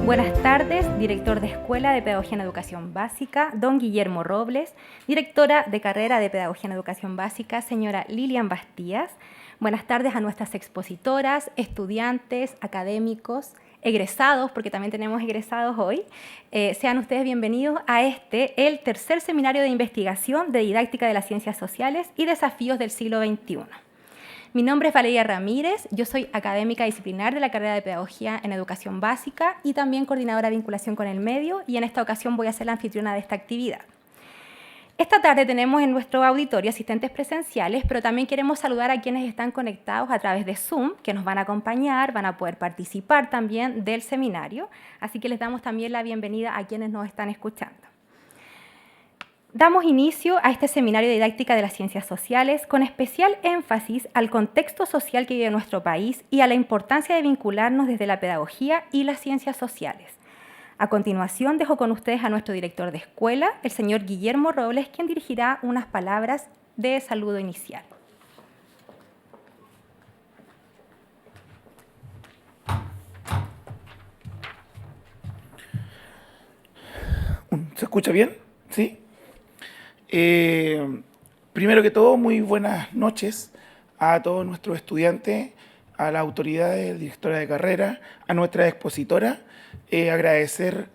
Buenas tardes, director de Escuela de Pedagogía en Educación Básica, don Guillermo Robles, directora de Carrera de Pedagogía en Educación Básica, señora Lilian Bastías. Buenas tardes a nuestras expositoras, estudiantes, académicos, egresados, porque también tenemos egresados hoy. Sean ustedes bienvenidos a el tercer seminario de investigación de didáctica de las ciencias sociales y desafíos del siglo XXI. Mi nombre es Valeria Ramírez, yo soy académica disciplinar de la carrera de Pedagogía en Educación Básica y también coordinadora de vinculación con el medio, y en esta ocasión voy a ser la anfitriona de esta actividad. Esta tarde tenemos en nuestro auditorio asistentes presenciales, pero también queremos saludar a quienes están conectados a través de Zoom, que nos van a acompañar, van a poder participar también del seminario, así que les damos también la bienvenida a quienes nos están escuchando. Damos inicio a este seminario de didáctica de las ciencias sociales con especial énfasis al contexto social que vive nuestro país y a la importancia de vincularnos desde la pedagogía y las ciencias sociales. A continuación, dejo con ustedes a nuestro director de escuela, el señor Guillermo Robles, quien dirigirá unas palabras de saludo inicial. ¿Se escucha bien? ¿Sí? Primero que todo, muy buenas noches a todos nuestros estudiantes, a las autoridades, directora de carrera, a nuestra expositora. Agradecer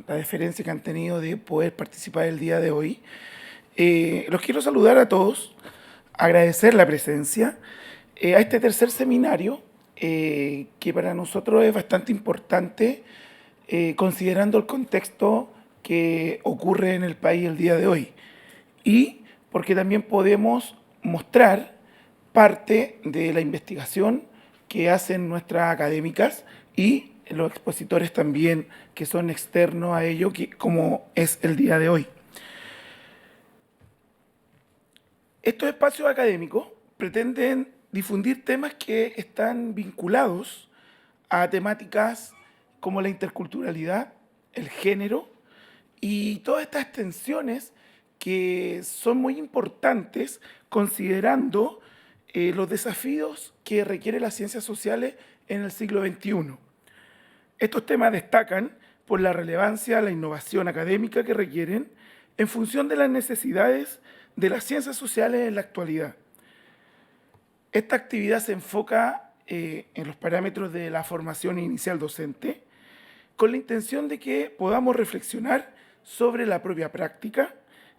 la deferencia que han tenido de poder participar el día de hoy. Los quiero saludar a todos, agradecer la presencia a este tercer seminario, que para nosotros es bastante importante, considerando el contexto que ocurre en el país el día de hoy, y porque también podemos mostrar parte de la investigación que hacen nuestras académicas y los expositores también que son externos a ello, como es el día de hoy. Estos espacios académicos pretenden difundir temas que están vinculados a temáticas como la interculturalidad, el género y todas estas tensiones que son muy importantes considerando los desafíos que requieren las ciencias sociales en el siglo XXI. Estos temas destacan por la relevancia, la innovación académica que requieren en función de las necesidades de las ciencias sociales en la actualidad. Esta actividad se enfoca en los parámetros de la formación inicial docente, con la intención de que podamos reflexionar sobre la propia práctica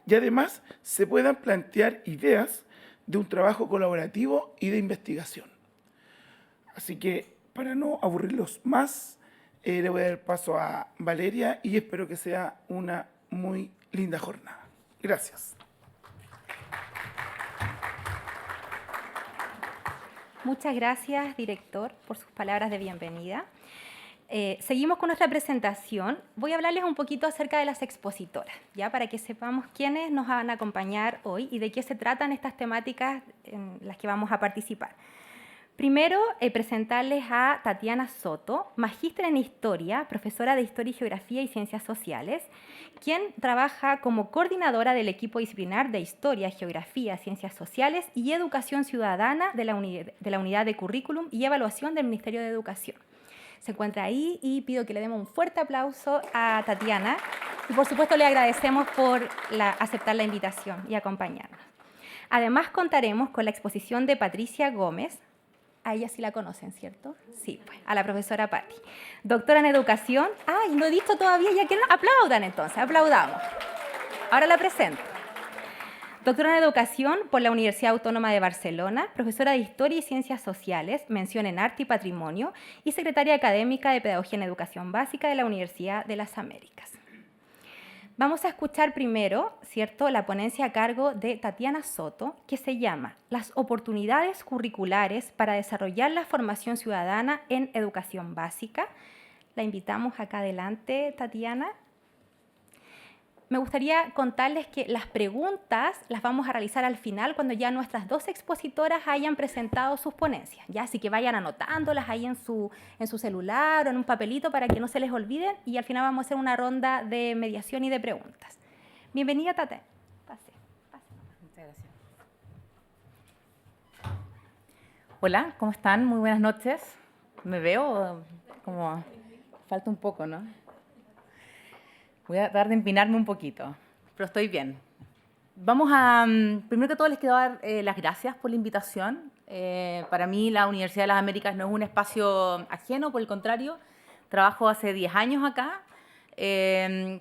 y además se puedan plantear ideas de un trabajo colaborativo y de investigación. Así que, para no aburrirlos más, le voy a dar paso a Valeria y espero que sea una muy linda jornada. Gracias. Muchas gracias, director, por sus palabras de bienvenida. Seguimos con nuestra presentación. Voy a hablarles un poquito acerca de las expositoras, ya para que sepamos quiénes nos van a acompañar hoy y de qué se tratan estas temáticas en las que vamos a participar. Primero, presentarles a Tatiana Soto, magíster en Historia, profesora de Historia y Geografía y Ciencias Sociales, quien trabaja como coordinadora del equipo disciplinar de Historia, Geografía, Ciencias Sociales y Educación Ciudadana de la Unidad de Currículum y Evaluación del Ministerio de Educación. Se encuentra ahí y pido que le demos un fuerte aplauso a Tatiana y por supuesto le agradecemos por aceptar la invitación y acompañarnos. Además contaremos con la exposición de Patricia Gómez. A ella sí la conocen, ¿cierto? Sí, pues, a la profesora Patti. Doctora en Educación. ¡Ay, no he dicho todavía! Ya que no. Aplaudan entonces, aplaudamos. Ahora la presento. Doctora en Educación por la Universidad Autónoma de Barcelona, profesora de Historia y Ciencias Sociales, mención en Arte y Patrimonio y secretaria académica de Pedagogía en Educación Básica de la Universidad de las Américas. Vamos a escuchar primero, ¿cierto?, la ponencia a cargo de Tatiana Soto, que se llama Las oportunidades curriculares para desarrollar la formación ciudadana en educación básica. La invitamos acá adelante, Tatiana. Me gustaría contarles que las preguntas las vamos a realizar al final cuando ya nuestras dos expositoras hayan presentado sus ponencias, ¿ya? Así que vayan anotándolas ahí en su celular o en un papelito para que no se les olviden y al final vamos a hacer una ronda de mediación y de preguntas. Bienvenida, Tate. Pase. Muchas gracias. Hola, ¿cómo están? Muy buenas noches. ¿Me veo? Como... falta un poco, ¿no? Voy a tratar de empinarme un poquito, pero estoy bien. Vamos a, primero que todo les quiero dar las gracias por la invitación. Para mí la Universidad de las Américas no es un espacio ajeno, por el contrario, trabajo hace 10 años acá,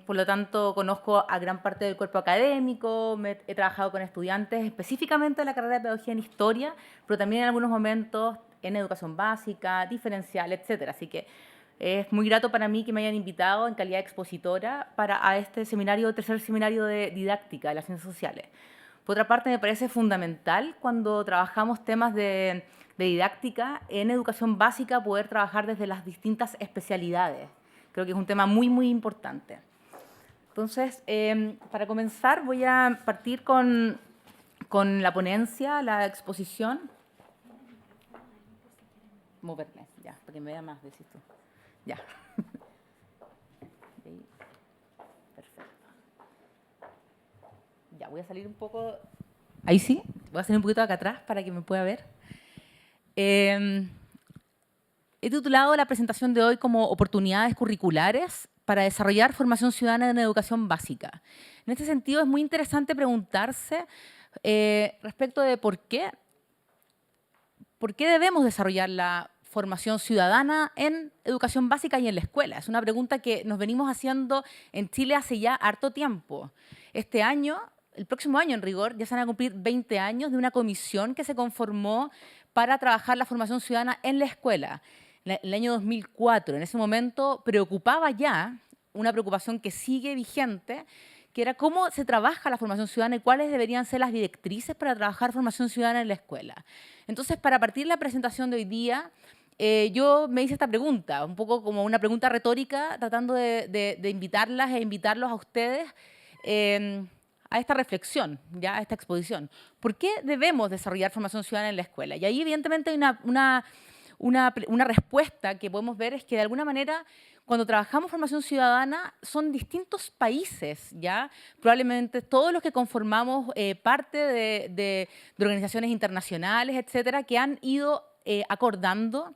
por lo tanto conozco a gran parte del cuerpo académico, he trabajado con estudiantes específicamente de la carrera de Pedagogía en Historia, pero también en algunos momentos en Educación Básica, Diferencial, etcétera. Así que es muy grato para mí que me hayan invitado en calidad de expositora a este seminario, tercer seminario de didáctica de las ciencias sociales. Por otra parte, me parece fundamental cuando trabajamos temas de didáctica en educación básica poder trabajar desde las distintas especialidades. Creo que es un tema muy, muy importante. Entonces, para comenzar, voy a partir con la ponencia, la exposición. Moverme, ya, para que me vea más, decís tú. Ya. Perfecto. Ya, voy a salir un poco... Ahí sí, voy a salir un poquito acá atrás para que me pueda ver. He titulado la presentación de hoy como Oportunidades curriculares para desarrollar formación ciudadana en educación básica. En este sentido, es muy interesante preguntarse respecto de por qué debemos desarrollar la formación ciudadana en educación básica y en la escuela. Es una pregunta que nos venimos haciendo en Chile hace ya harto tiempo. Este año, el próximo año en rigor, ya se van a cumplir 20 años de una comisión que se conformó para trabajar la formación ciudadana en la escuela. En el año 2004, en ese momento, preocupaba ya, una preocupación que sigue vigente, que era cómo se trabaja la formación ciudadana y cuáles deberían ser las directrices para trabajar formación ciudadana en la escuela. Entonces, para partir la presentación de hoy día, yo me hice esta pregunta, un poco como una pregunta retórica, tratando de invitarlas e invitarlos a ustedes a esta reflexión, ya a esta exposición. ¿Por qué debemos desarrollar formación ciudadana en la escuela? Y ahí, evidentemente, hay una respuesta que podemos ver es que, de alguna manera, cuando trabajamos formación ciudadana, son distintos países, ¿ya? Probablemente todos los que conformamos parte de organizaciones internacionales, etcétera, que han ido acordando,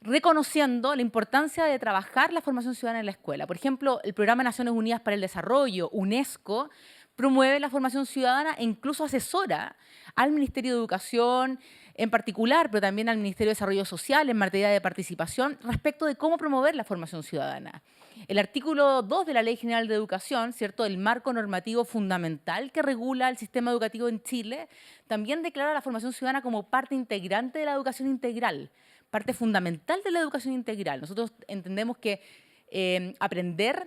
reconociendo la importancia de trabajar la formación ciudadana en la escuela. Por ejemplo, el Programa de Naciones Unidas para el Desarrollo, UNESCO, promueve la formación ciudadana e incluso asesora al Ministerio de Educación en particular, pero también al Ministerio de Desarrollo Social en materia de participación respecto de cómo promover la formación ciudadana. El artículo 2 de la Ley General de Educación, ¿cierto?, el marco normativo fundamental que regula el sistema educativo en Chile, también declara la formación ciudadana como parte integrante de la educación integral, parte fundamental de la educación integral. Nosotros entendemos que aprender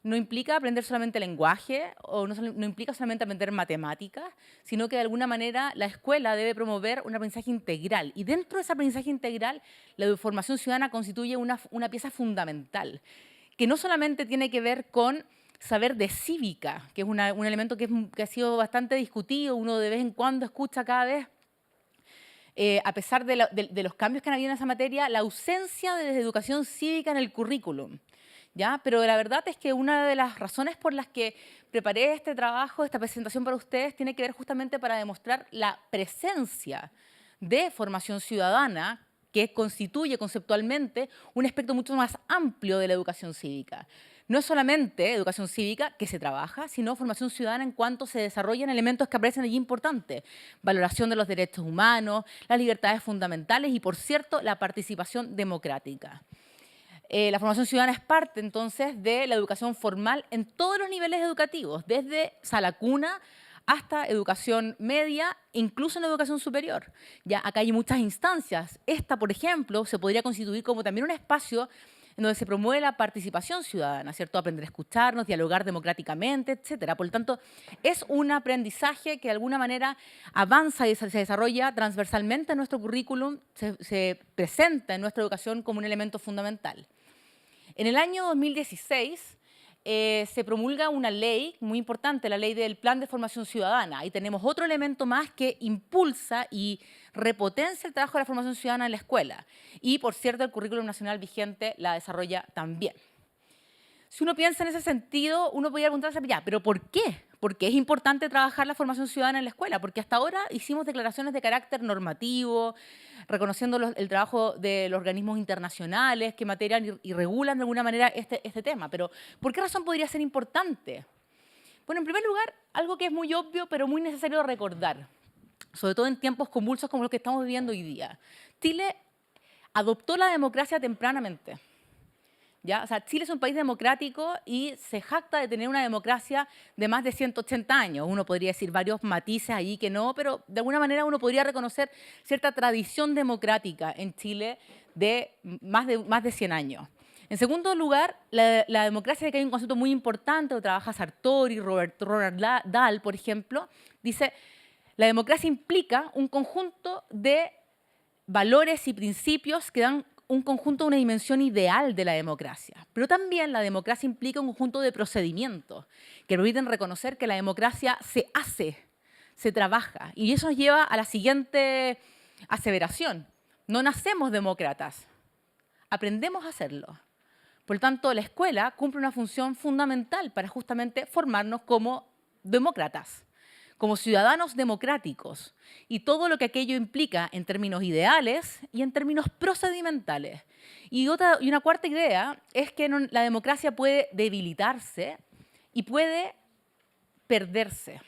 no implica aprender solamente lenguaje o no implica solamente aprender matemáticas, sino que de alguna manera la escuela debe promover un aprendizaje integral. Y dentro de ese aprendizaje integral, la formación ciudadana constituye una pieza fundamental, que no solamente tiene que ver con saber de cívica, que es un elemento que ha sido bastante discutido, uno de vez en cuando escucha cada vez, a pesar de los cambios que han habido en esa materia, la ausencia de educación cívica en el currículum. ¿Ya? Pero la verdad es que una de las razones por las que preparé este trabajo, esta presentación para ustedes, tiene que ver justamente para demostrar la presencia de formación ciudadana que constituye conceptualmente un aspecto mucho más amplio de la educación cívica. No es solamente educación cívica que se trabaja, sino formación ciudadana en cuanto se desarrollan elementos que aparecen allí importantes. Valoración de los derechos humanos, las libertades fundamentales y, por cierto, la participación democrática. La formación ciudadana es parte, entonces, de la educación formal en todos los niveles educativos, desde sala cuna hasta educación media, incluso en educación superior. Ya acá hay muchas instancias. Esta, por ejemplo, se podría constituir como también un espacio en donde se promueve la participación ciudadana, ¿cierto? Aprender a escucharnos, dialogar democráticamente, etcétera. Por lo tanto, es un aprendizaje que de alguna manera avanza y se desarrolla transversalmente en nuestro currículum, se presenta en nuestra educación como un elemento fundamental. En el año 2016 se promulga una ley muy importante, la ley del Plan de Formación Ciudadana. Ahí tenemos otro elemento más que impulsa y repotencia el trabajo de la formación ciudadana en la escuela. Y, por cierto, el currículum nacional vigente la desarrolla también. Si uno piensa en ese sentido, uno podría preguntarse, ya, ¿pero por qué? ¿Por qué es importante trabajar la formación ciudadana en la escuela? Porque hasta ahora hicimos declaraciones de carácter normativo, reconociendo el trabajo de los organismos internacionales que materian y regulan de alguna manera este tema. Pero, ¿por qué razón podría ser importante? Bueno, en primer lugar, algo que es muy obvio, pero muy necesario recordar, sobre todo en tiempos convulsos como los que estamos viviendo hoy día. Chile adoptó la democracia tempranamente. ¿Ya? O sea, Chile es un país democrático y se jacta de tener una democracia de más de 180 años. Uno podría decir varios matices ahí que no, pero de alguna manera uno podría reconocer cierta tradición democrática en Chile de más de 100 años. En segundo lugar, la democracia, que hay un concepto muy importante, lo trabaja Sartori, Robert Dahl, por ejemplo, dice, la democracia implica un conjunto de valores y principios que dan un conjunto, una dimensión ideal de la democracia. Pero también la democracia implica un conjunto de procedimientos que permiten reconocer que la democracia se hace, se trabaja. Y eso nos lleva a la siguiente aseveración. No nacemos demócratas, aprendemos a hacerlo. Por lo tanto, la escuela cumple una función fundamental para justamente formarnos como demócratas, como ciudadanos democráticos, y todo lo que aquello implica en términos ideales y en términos procedimentales. Y una cuarta idea es que la democracia puede debilitarse y puede perderse.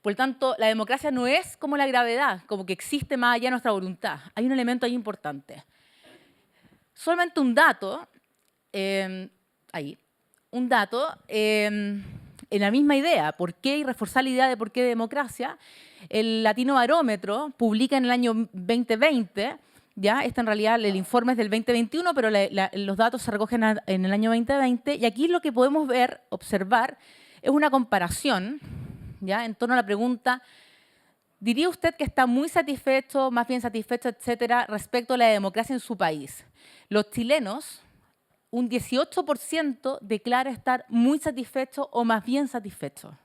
Por lo tanto, la democracia no es como la gravedad, como que existe más allá de nuestra voluntad. Hay un elemento ahí importante. Solamente un dato, en la misma idea, ¿por qué? Y reforzar la idea de por qué democracia, el Latino Barómetro publica en el año 2020, ¿ya? En realidad el informe es del 2021, pero los datos se recogen en el año 2020, y aquí lo que podemos observar, es una comparación, ¿ya? En torno a la pregunta, ¿diría usted que está muy satisfecho, más bien satisfecho, etcétera, respecto a la democracia en su país? Los chilenos, un 18% declara estar muy satisfecho o más bien satisfecho,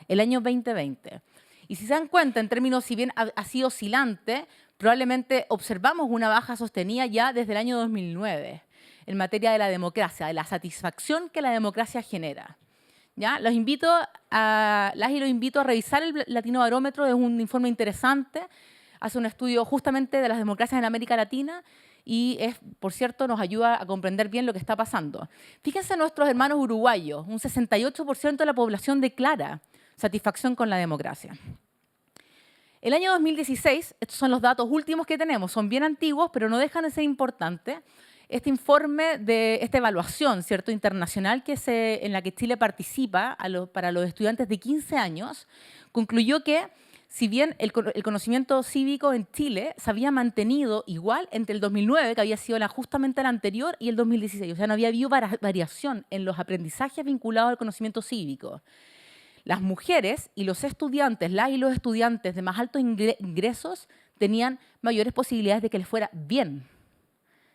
el año 2020. Y si se dan cuenta, en términos, si bien ha sido oscilante, probablemente observamos una baja sostenida ya desde el año 2009 en materia de la democracia, de la satisfacción que la democracia genera. ¿Ya? Los invito a revisar el Latino Barómetro, es un informe interesante, hace un estudio justamente de las democracias en América Latina, y, por cierto, nos ayuda a comprender bien lo que está pasando. Fíjense nuestros hermanos uruguayos, un 68% de la población declara satisfacción con la democracia. El año 2016, estos son los datos últimos que tenemos, son bien antiguos, pero no dejan de ser importantes. Este informe de esta evaluación, ¿cierto?, internacional en la que Chile participa para los estudiantes de 15 años, concluyó que si bien el conocimiento cívico en Chile se había mantenido igual entre el 2009, que había sido justamente el anterior, y el 2016. O sea, no había habido variación en los aprendizajes vinculados al conocimiento cívico. Las mujeres y los estudiantes, las y los estudiantes de más altos ingresos, tenían mayores posibilidades de que les fuera bien.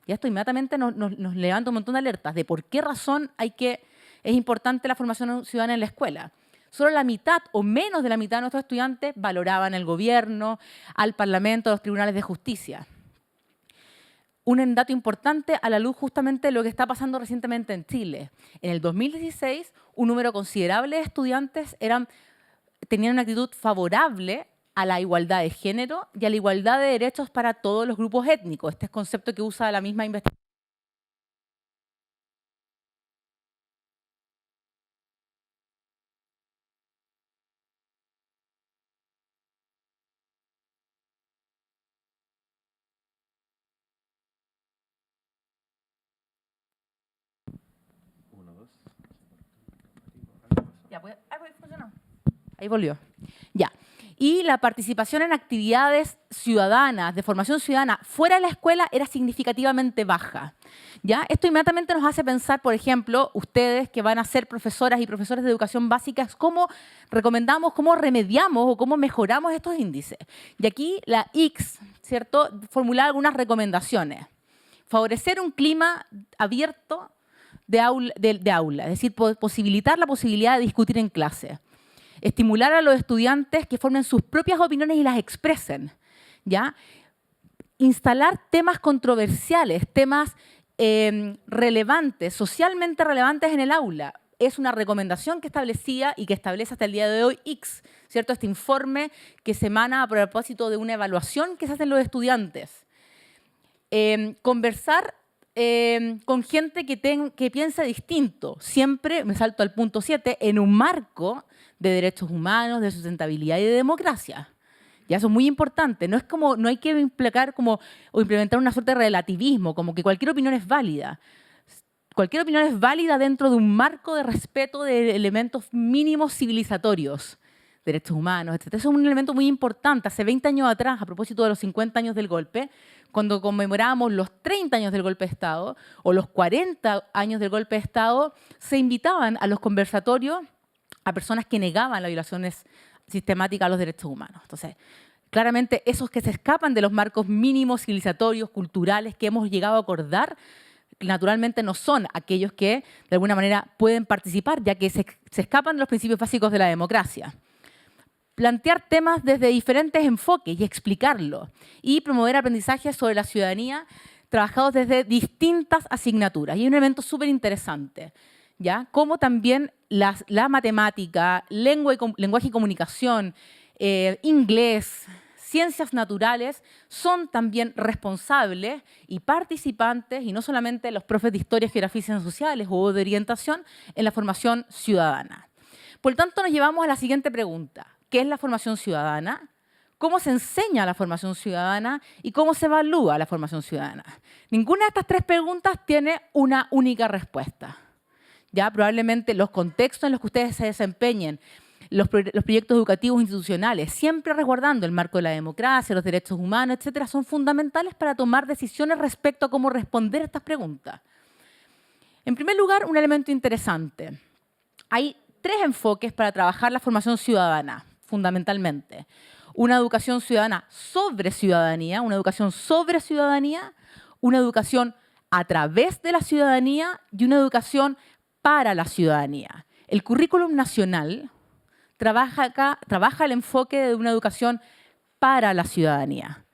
Y esto inmediatamente nos levanta un montón de alertas de por qué razón es importante la formación ciudadana en la escuela. Solo la mitad o menos de la mitad de nuestros estudiantes valoraban el gobierno, al Parlamento, a los tribunales de justicia. Un dato importante a la luz justamente de lo que está pasando recientemente en Chile. En el 2016, un número considerable de estudiantes tenían una actitud favorable a la igualdad de género y a la igualdad de derechos para todos los grupos étnicos. Este es concepto que usa la misma investigación. Funcionó. Ahí volvió. Ya. Y la participación en actividades ciudadanas, de formación ciudadana, fuera de la escuela era significativamente baja. ¿Ya? Esto inmediatamente nos hace pensar, por ejemplo, ustedes que van a ser profesoras y profesores de educación básica, cómo recomendamos, cómo remediamos o cómo mejoramos estos índices. Y aquí la ICS, ¿cierto?, formula algunas recomendaciones. Favorecer un clima abierto de aula, es decir, posibilitar la posibilidad de discutir en clase. Estimular a los estudiantes que formen sus propias opiniones y las expresen, ¿ya? Instalar temas controversiales, temas relevantes, socialmente relevantes en el aula. Es una recomendación que establecía y que establece hasta el día de hoy ICS, ¿cierto? Este informe que se emana a propósito de una evaluación que se hacen los estudiantes. Conversar con gente que piensa distinto. Siempre, me salto al punto 7, en un marco de derechos humanos, de sustentabilidad y de democracia. Ya eso es muy importante. No es como, no hay que implicar como, o implementar una suerte de relativismo, como que cualquier opinión es válida. Cualquier opinión es válida dentro de un marco de respeto de elementos mínimos civilizatorios, derechos humanos, etc. Eso es un elemento muy importante. Hace 20 años atrás, a propósito de los 50 años del golpe, cuando conmemorábamos los 30 años del golpe de Estado o los 40 años del golpe de Estado, se invitaban a los conversatorios a personas que negaban las violaciones sistemáticas a los derechos humanos. Entonces, claramente esos que se escapan de los marcos mínimos civilizatorios, culturales que hemos llegado a acordar, naturalmente no son aquellos que de alguna manera pueden participar, ya que se escapan de los principios básicos de la democracia. Plantear temas desde diferentes enfoques y explicarlo. Y promover aprendizajes sobre la ciudadanía trabajados desde distintas asignaturas. Y hay un elemento súper interesante, ¿ya? Como también la matemática, lenguaje y comunicación, inglés, ciencias naturales son también responsables y participantes, y no solamente los profes de historia, geografía y ciencias sociales o de orientación, en la formación ciudadana. Por lo tanto, nos llevamos a la siguiente pregunta. ¿Qué es la formación ciudadana? ¿Cómo se enseña la formación ciudadana? ¿Y cómo se evalúa la formación ciudadana? Ninguna de estas tres preguntas tiene una única respuesta. Ya probablemente los contextos en los que ustedes se desempeñen, los proyectos educativos institucionales, siempre resguardando el marco de la democracia, los derechos humanos, etcétera, son fundamentales para tomar decisiones respecto a cómo responder a estas preguntas. En primer lugar, un elemento interesante. Hay tres enfoques para trabajar la formación ciudadana, fundamentalmente. Una educación ciudadana sobre ciudadanía, una educación sobre ciudadanía, una educación a través de la ciudadanía y una educación para la ciudadanía. El currículum nacional trabaja el enfoque de una educación para la ciudadanía.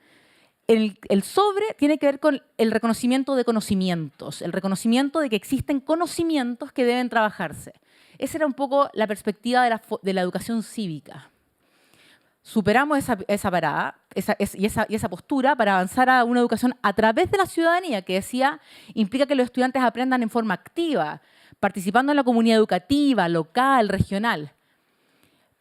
El sobre tiene que ver con el reconocimiento de conocimientos, el reconocimiento de que existen conocimientos que deben trabajarse. Esa era un poco la perspectiva de la educación cívica. Superamos esa parada y esa postura para avanzar a una educación a través de la ciudadanía, que decía, implica que los estudiantes aprendan en forma activa, participando en la comunidad educativa, local, regional.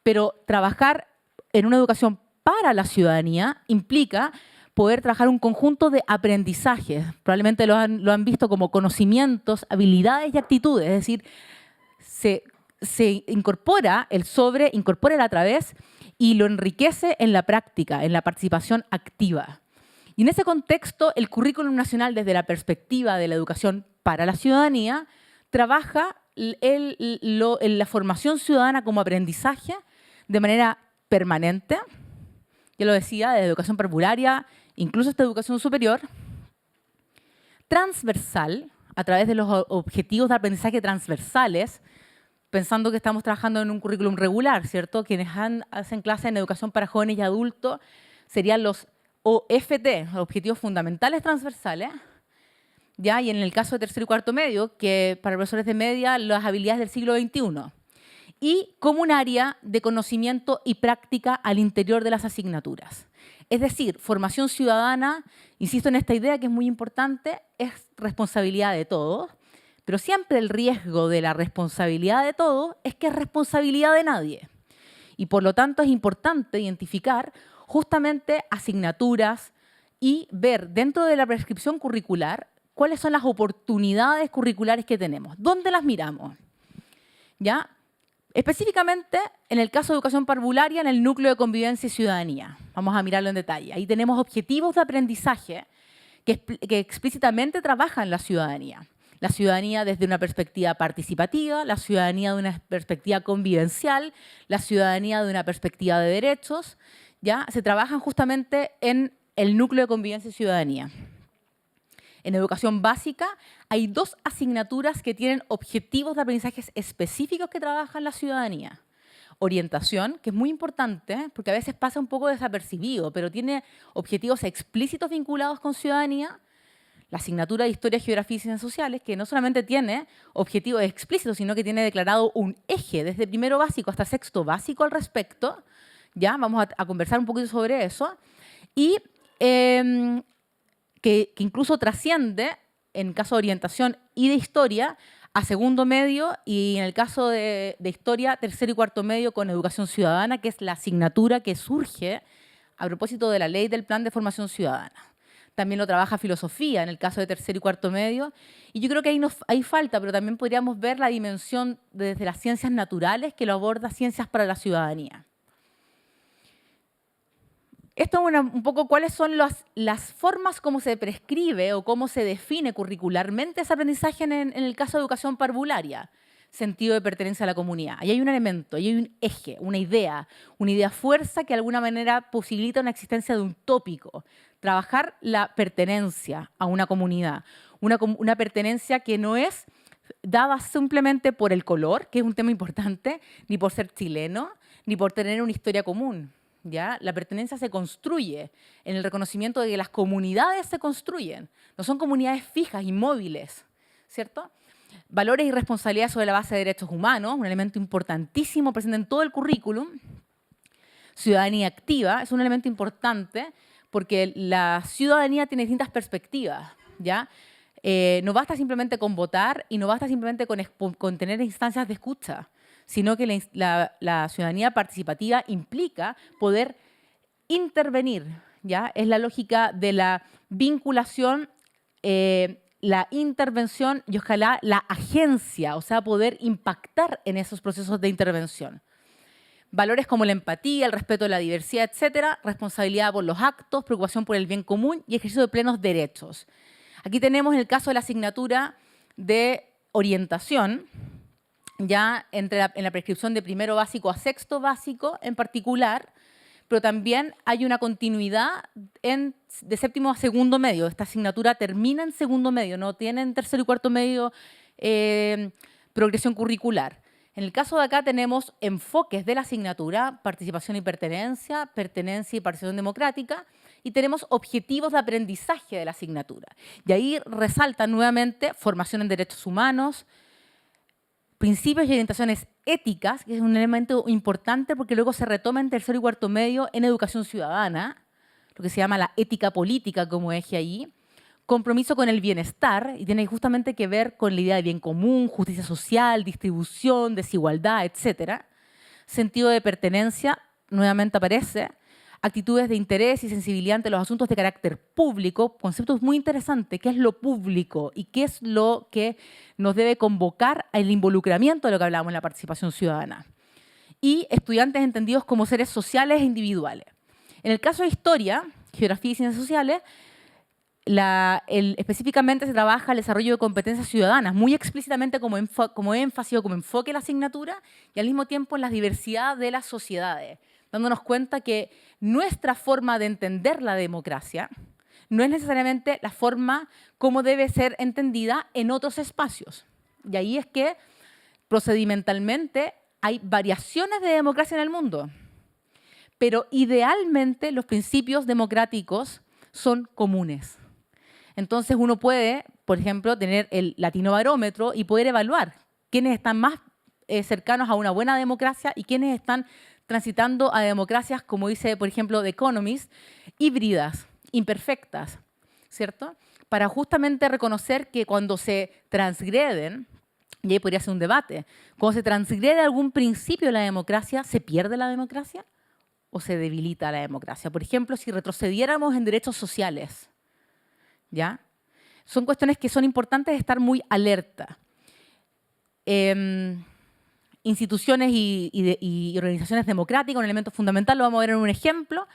Pero trabajar en una educación para la ciudadanía implica poder trabajar un conjunto de aprendizajes. Probablemente lo han visto como conocimientos, habilidades y actitudes. Es decir, se incorpora el sobre, incorpora el a través y lo enriquece en la práctica, en la participación activa. Y en ese contexto, el currículum nacional, desde la perspectiva de la educación para la ciudadanía, trabaja la formación ciudadana como aprendizaje de manera permanente, ya lo decía, de educación parvularia, incluso hasta educación superior, transversal, a través de los objetivos de aprendizaje transversales, pensando que estamos trabajando en un currículum regular, ¿cierto? Quienes hacen clases en educación para jóvenes y adultos serían los OFT, Objetivos Fundamentales Transversales, ¿ya? Y en el caso de tercero y cuarto medio, que para profesores de media, las habilidades del siglo XXI. Y como un área de conocimiento y práctica al interior de las asignaturas. Es decir, formación ciudadana, insisto en esta idea que es muy importante, es responsabilidad de todos, pero siempre el riesgo de la responsabilidad de todos es que es responsabilidad de nadie. Y por lo tanto es importante identificar justamente asignaturas y ver dentro de la prescripción curricular cuáles son las oportunidades curriculares que tenemos. ¿Dónde las miramos? ¿Ya? Específicamente, en el caso de educación parvularia, en el núcleo de convivencia y ciudadanía. Vamos a mirarlo en detalle. Ahí tenemos objetivos de aprendizaje que explícitamente trabajan la ciudadanía. La ciudadanía desde una perspectiva participativa, la ciudadanía de una perspectiva convivencial, la ciudadanía de una perspectiva de derechos, ¿ya? Se trabajan justamente en el núcleo de convivencia y ciudadanía. En educación básica hay dos asignaturas que tienen objetivos de aprendizajes específicos que trabajan la ciudadanía. Orientación, que es muy importante, porque a veces pasa un poco desapercibido, pero tiene objetivos explícitos vinculados con ciudadanía. la asignatura de Historia, Geografía y Ciencias Sociales, que no solamente tiene objetivos explícitos, sino que tiene declarado un eje desde primero básico hasta sexto básico al respecto. Ya vamos a conversar un poquito sobre eso. Y que incluso trasciende, en caso de orientación y de historia, a segundo medio y en el caso de historia, tercero y cuarto medio con educación ciudadana, que es la asignatura que surge a propósito de la ley del plan de formación ciudadana. También lo trabaja filosofía en el caso de tercero y cuarto medio. Y yo creo que ahí falta, pero también podríamos ver la dimensión desde las ciencias naturales que lo aborda Ciencias para la Ciudadanía. Esto es un poco cuáles son las formas como se prescribe o cómo se define curricularmente ese aprendizaje en el caso de educación parvularia, sentido de pertenencia a la comunidad. Ahí hay un elemento, ahí hay un eje, una idea fuerza que de alguna manera posibilita una existencia de un tópico. Trabajar la pertenencia a una comunidad, una pertenencia que no es dada simplemente por el color, que es un tema importante, ni por ser chileno, ni por tener una historia común. ¿Ya? La pertenencia se construye en el reconocimiento de que las comunidades se construyen. No son comunidades fijas, inmóviles, ¿cierto? Valores y responsabilidades sobre la base de derechos humanos, un elemento importantísimo presente en todo el currículum. Ciudadanía activa es un elemento importante porque la ciudadanía tiene distintas perspectivas, ¿ya? No basta simplemente con votar y no basta simplemente con tener instancias de escucha, sino que la ciudadanía participativa implica poder intervenir, ¿ya? Es la lógica de la vinculación, la intervención y ojalá la agencia, o sea, poder impactar en esos procesos de intervención. Valores como la empatía, el respeto de la diversidad, etcétera, responsabilidad por los actos, preocupación por el bien común y ejercicio de plenos derechos. Aquí tenemos el caso de la asignatura de orientación, ya en la prescripción de primero básico a sexto básico en particular, pero también hay una continuidad de séptimo a segundo medio. Esta asignatura termina en segundo medio, no tiene en tercero y cuarto medio progresión curricular. En el caso de acá tenemos enfoques de la asignatura, participación y pertenencia y participación democrática, y tenemos objetivos de aprendizaje de la asignatura. Y ahí resaltan nuevamente formación en derechos humanos, principios y orientaciones éticas, que es un elemento importante porque luego se retoma en tercero y cuarto medio en educación ciudadana, lo que se llama la ética política como eje ahí, compromiso con el bienestar, y tiene justamente que ver con la idea de bien común, justicia social, distribución, desigualdad, etc. Sentido de pertenencia, nuevamente aparece, actitudes de interés y sensibilidad ante los asuntos de carácter público, conceptos muy interesantes, qué es lo público y qué es lo que nos debe convocar al involucramiento de lo que hablábamos en la participación ciudadana. Y estudiantes entendidos como seres sociales e individuales. En el caso de historia, geografía y ciencias sociales, específicamente se trabaja el desarrollo de competencias ciudadanas, muy explícitamente como énfasis o como enfoque de la asignatura, y al mismo tiempo en la diversidad de las sociedades, dándonos cuenta que nuestra forma de entender la democracia no es necesariamente la forma como debe ser entendida en otros espacios. Y ahí es que procedimentalmente hay variaciones de democracia en el mundo, pero idealmente los principios democráticos son comunes. Entonces uno puede, por ejemplo, tener el latinobarómetro y poder evaluar quiénes están más cercanos a una buena democracia y quiénes están transitando a democracias, como dice, por ejemplo, The Economist, híbridas, imperfectas, ¿cierto? Para justamente reconocer que cuando se transgreden, y ahí podría ser un debate, cuando se transgrede algún principio de la democracia, ¿se pierde la democracia o se debilita la democracia? Por ejemplo, si retrocediéramos en derechos sociales, ¿ya? Son cuestiones que son importantes de estar muy alerta. Instituciones y organizaciones democráticas, un elemento fundamental, lo vamos a ver en un ejemplo.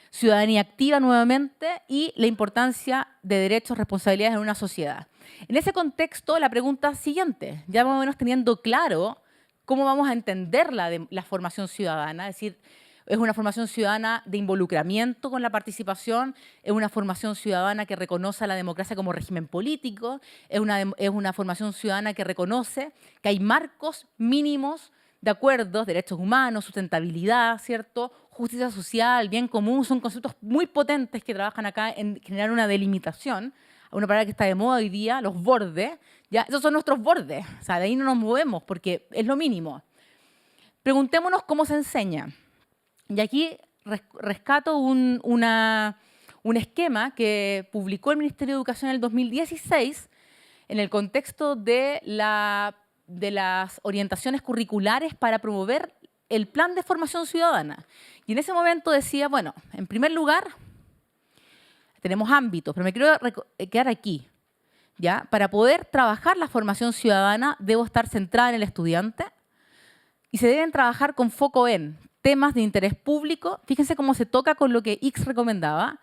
Ciudadanía activa nuevamente y la importancia de derechos, responsabilidades en una sociedad. En ese contexto, la pregunta siguiente, ya más o menos teniendo claro cómo vamos a entender la formación ciudadana, es decir, es una formación ciudadana de involucramiento con la participación, es una formación ciudadana que reconoce a la democracia como régimen político, es una formación ciudadana que reconoce que hay marcos mínimos de acuerdos, derechos humanos, sustentabilidad, ¿cierto? Justicia social, bien común, son conceptos muy potentes que trabajan acá en generar una delimitación una palabra que está de moda hoy día, los bordes, ya, esos son nuestros bordes, o sea, de ahí no nos movemos porque es lo mínimo. Preguntémonos cómo se enseña. Y aquí rescato un esquema que publicó el Ministerio de Educación en el 2016 en el contexto de las orientaciones curriculares para promover el plan de formación ciudadana. Y en ese momento decía, bueno, en primer lugar, tenemos ámbitos, pero me quiero quedar aquí. ¿Ya? Para poder trabajar la formación ciudadana, debo estar centrada en el estudiante y se deben trabajar con foco en temas de interés público. Fíjense cómo se toca con lo que X recomendaba,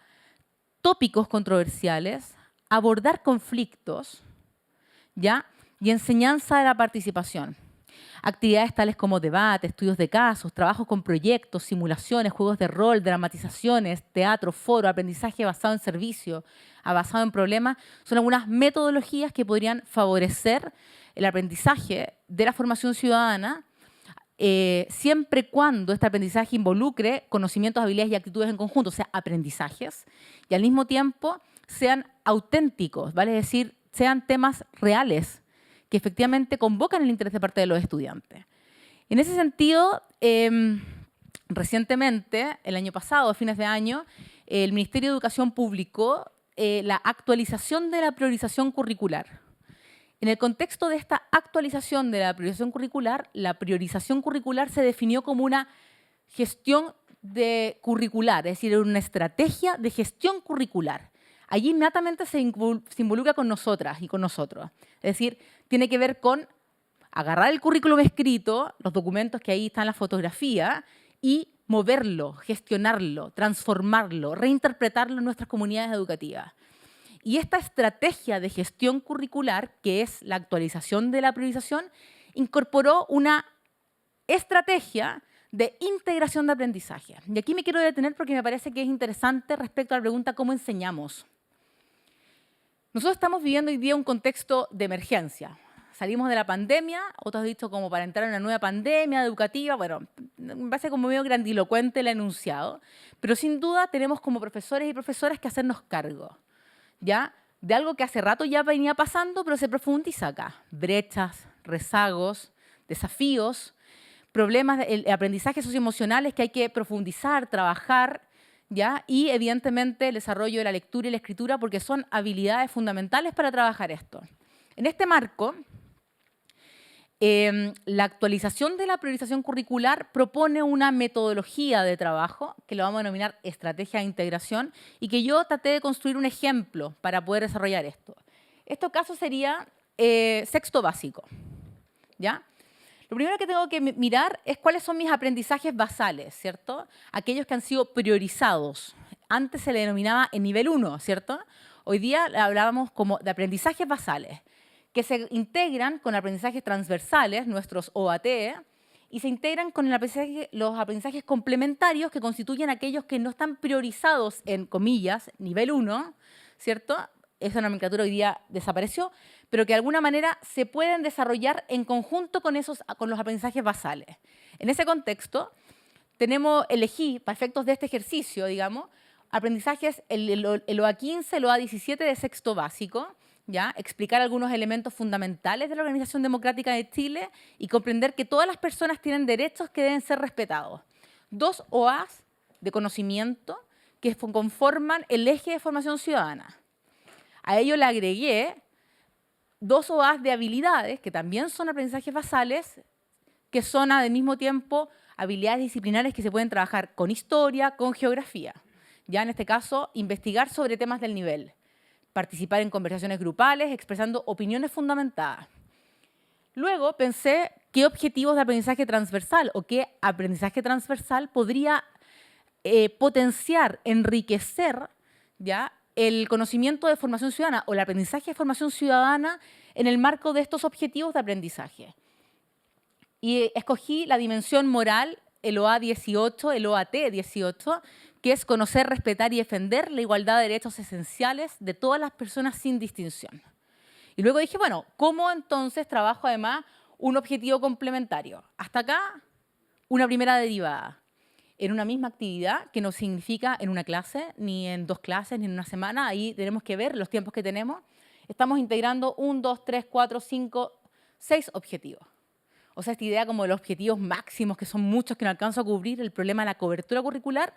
tópicos controversiales, abordar conflictos, ¿ya? Y enseñanza de la participación. Actividades tales como debate, estudios de casos, trabajos con proyectos, simulaciones, juegos de rol, dramatizaciones, teatro, foro, aprendizaje basado en servicio, basado en problemas, son algunas metodologías que podrían favorecer el aprendizaje de la formación ciudadana, siempre y cuando este aprendizaje involucre conocimientos, habilidades y actitudes en conjunto, o sea, aprendizajes, y al mismo tiempo sean auténticos, ¿vale? Es decir, sean temas reales, que efectivamente convocan el interés de parte de los estudiantes. En ese sentido, recientemente, el año pasado, a fines de año, el Ministerio de Educación publicó la actualización de la priorización curricular. En el contexto de esta actualización de la priorización curricular se definió como una gestión curricular, es decir, una estrategia de gestión curricular. Allí inmediatamente se involucra con nosotras y con nosotros. Es decir, tiene que ver con agarrar el currículum escrito, los documentos que ahí están en la fotografía, y moverlo, gestionarlo, transformarlo, reinterpretarlo en nuestras comunidades educativas. Y esta estrategia de gestión curricular, que es la actualización de la priorización, incorporó una estrategia de integración de aprendizaje. Y aquí me quiero detener porque me parece que es interesante respecto a la pregunta ¿cómo enseñamos? Nosotros estamos viviendo hoy día un contexto de emergencia. Salimos de la pandemia, otros han dicho como para entrar en una nueva pandemia educativa. Bueno, me parece como medio grandilocuente el enunciado, pero sin duda tenemos como profesores y profesoras que hacernos cargo, ¿ya? De algo que hace rato ya venía pasando, pero se profundiza acá. Brechas, rezagos, desafíos, problemas de aprendizaje socioemocionales que hay que profundizar, trabajar, ¿ya? Y evidentemente el desarrollo de la lectura y la escritura, porque son habilidades fundamentales para trabajar esto. En este marco, la actualización de la priorización curricular propone una metodología de trabajo que lo vamos a denominar estrategia de integración y que yo traté de construir un ejemplo para poder desarrollar esto. Este caso sería sexto básico, ¿ya? Lo primero que tengo que mirar es cuáles son mis aprendizajes basales, ¿cierto? Aquellos que han sido priorizados. Antes se le denominaba en nivel 1, ¿cierto? Hoy día hablábamos como de aprendizajes basales, que se integran con aprendizajes transversales, nuestros OAT, y se integran con los aprendizajes complementarios que constituyen aquellos que no están priorizados en, comillas, nivel 1, ¿cierto? Esa nomenclatura hoy día desapareció, pero que de alguna manera se pueden desarrollar en conjunto con los aprendizajes basales. En ese contexto, elegí, para efectos de este ejercicio, digamos, aprendizajes, el OA15, el OA17 de sexto básico, ¿ya? Explicar algunos elementos fundamentales de la Organización Democrática de Chile y comprender que todas las personas tienen derechos que deben ser respetados. 2 OAs de conocimiento que conforman el eje de formación ciudadana. A ello le agregué 2 OAs de habilidades, que también son aprendizajes basales, que son al mismo tiempo habilidades disciplinares que se pueden trabajar con historia, con geografía. Ya en este caso, investigar sobre temas del nivel. Participar en conversaciones grupales, expresando opiniones fundamentadas. Luego pensé qué objetivos de aprendizaje transversal o qué aprendizaje transversal podría potenciar, enriquecer, ¿ya?, el conocimiento de formación ciudadana o el aprendizaje de formación ciudadana en el marco de estos objetivos de aprendizaje. Y escogí la dimensión moral, el OA18, el OAT18, que es conocer, respetar y defender la igualdad de derechos esenciales de todas las personas sin distinción. Y luego dije, bueno, ¿cómo entonces trabajo además un objetivo complementario? Hasta acá, una primera derivada. en una misma actividad, que no significa en una clase, ni en 2 clases, ni en una semana. Ahí tenemos que ver los tiempos que tenemos. Estamos integrando 1, 2, 3, 4, 5, 6 objetivos. O sea, esta idea como de los objetivos máximos, que son muchos que no alcanzo a cubrir, el problema de la cobertura curricular,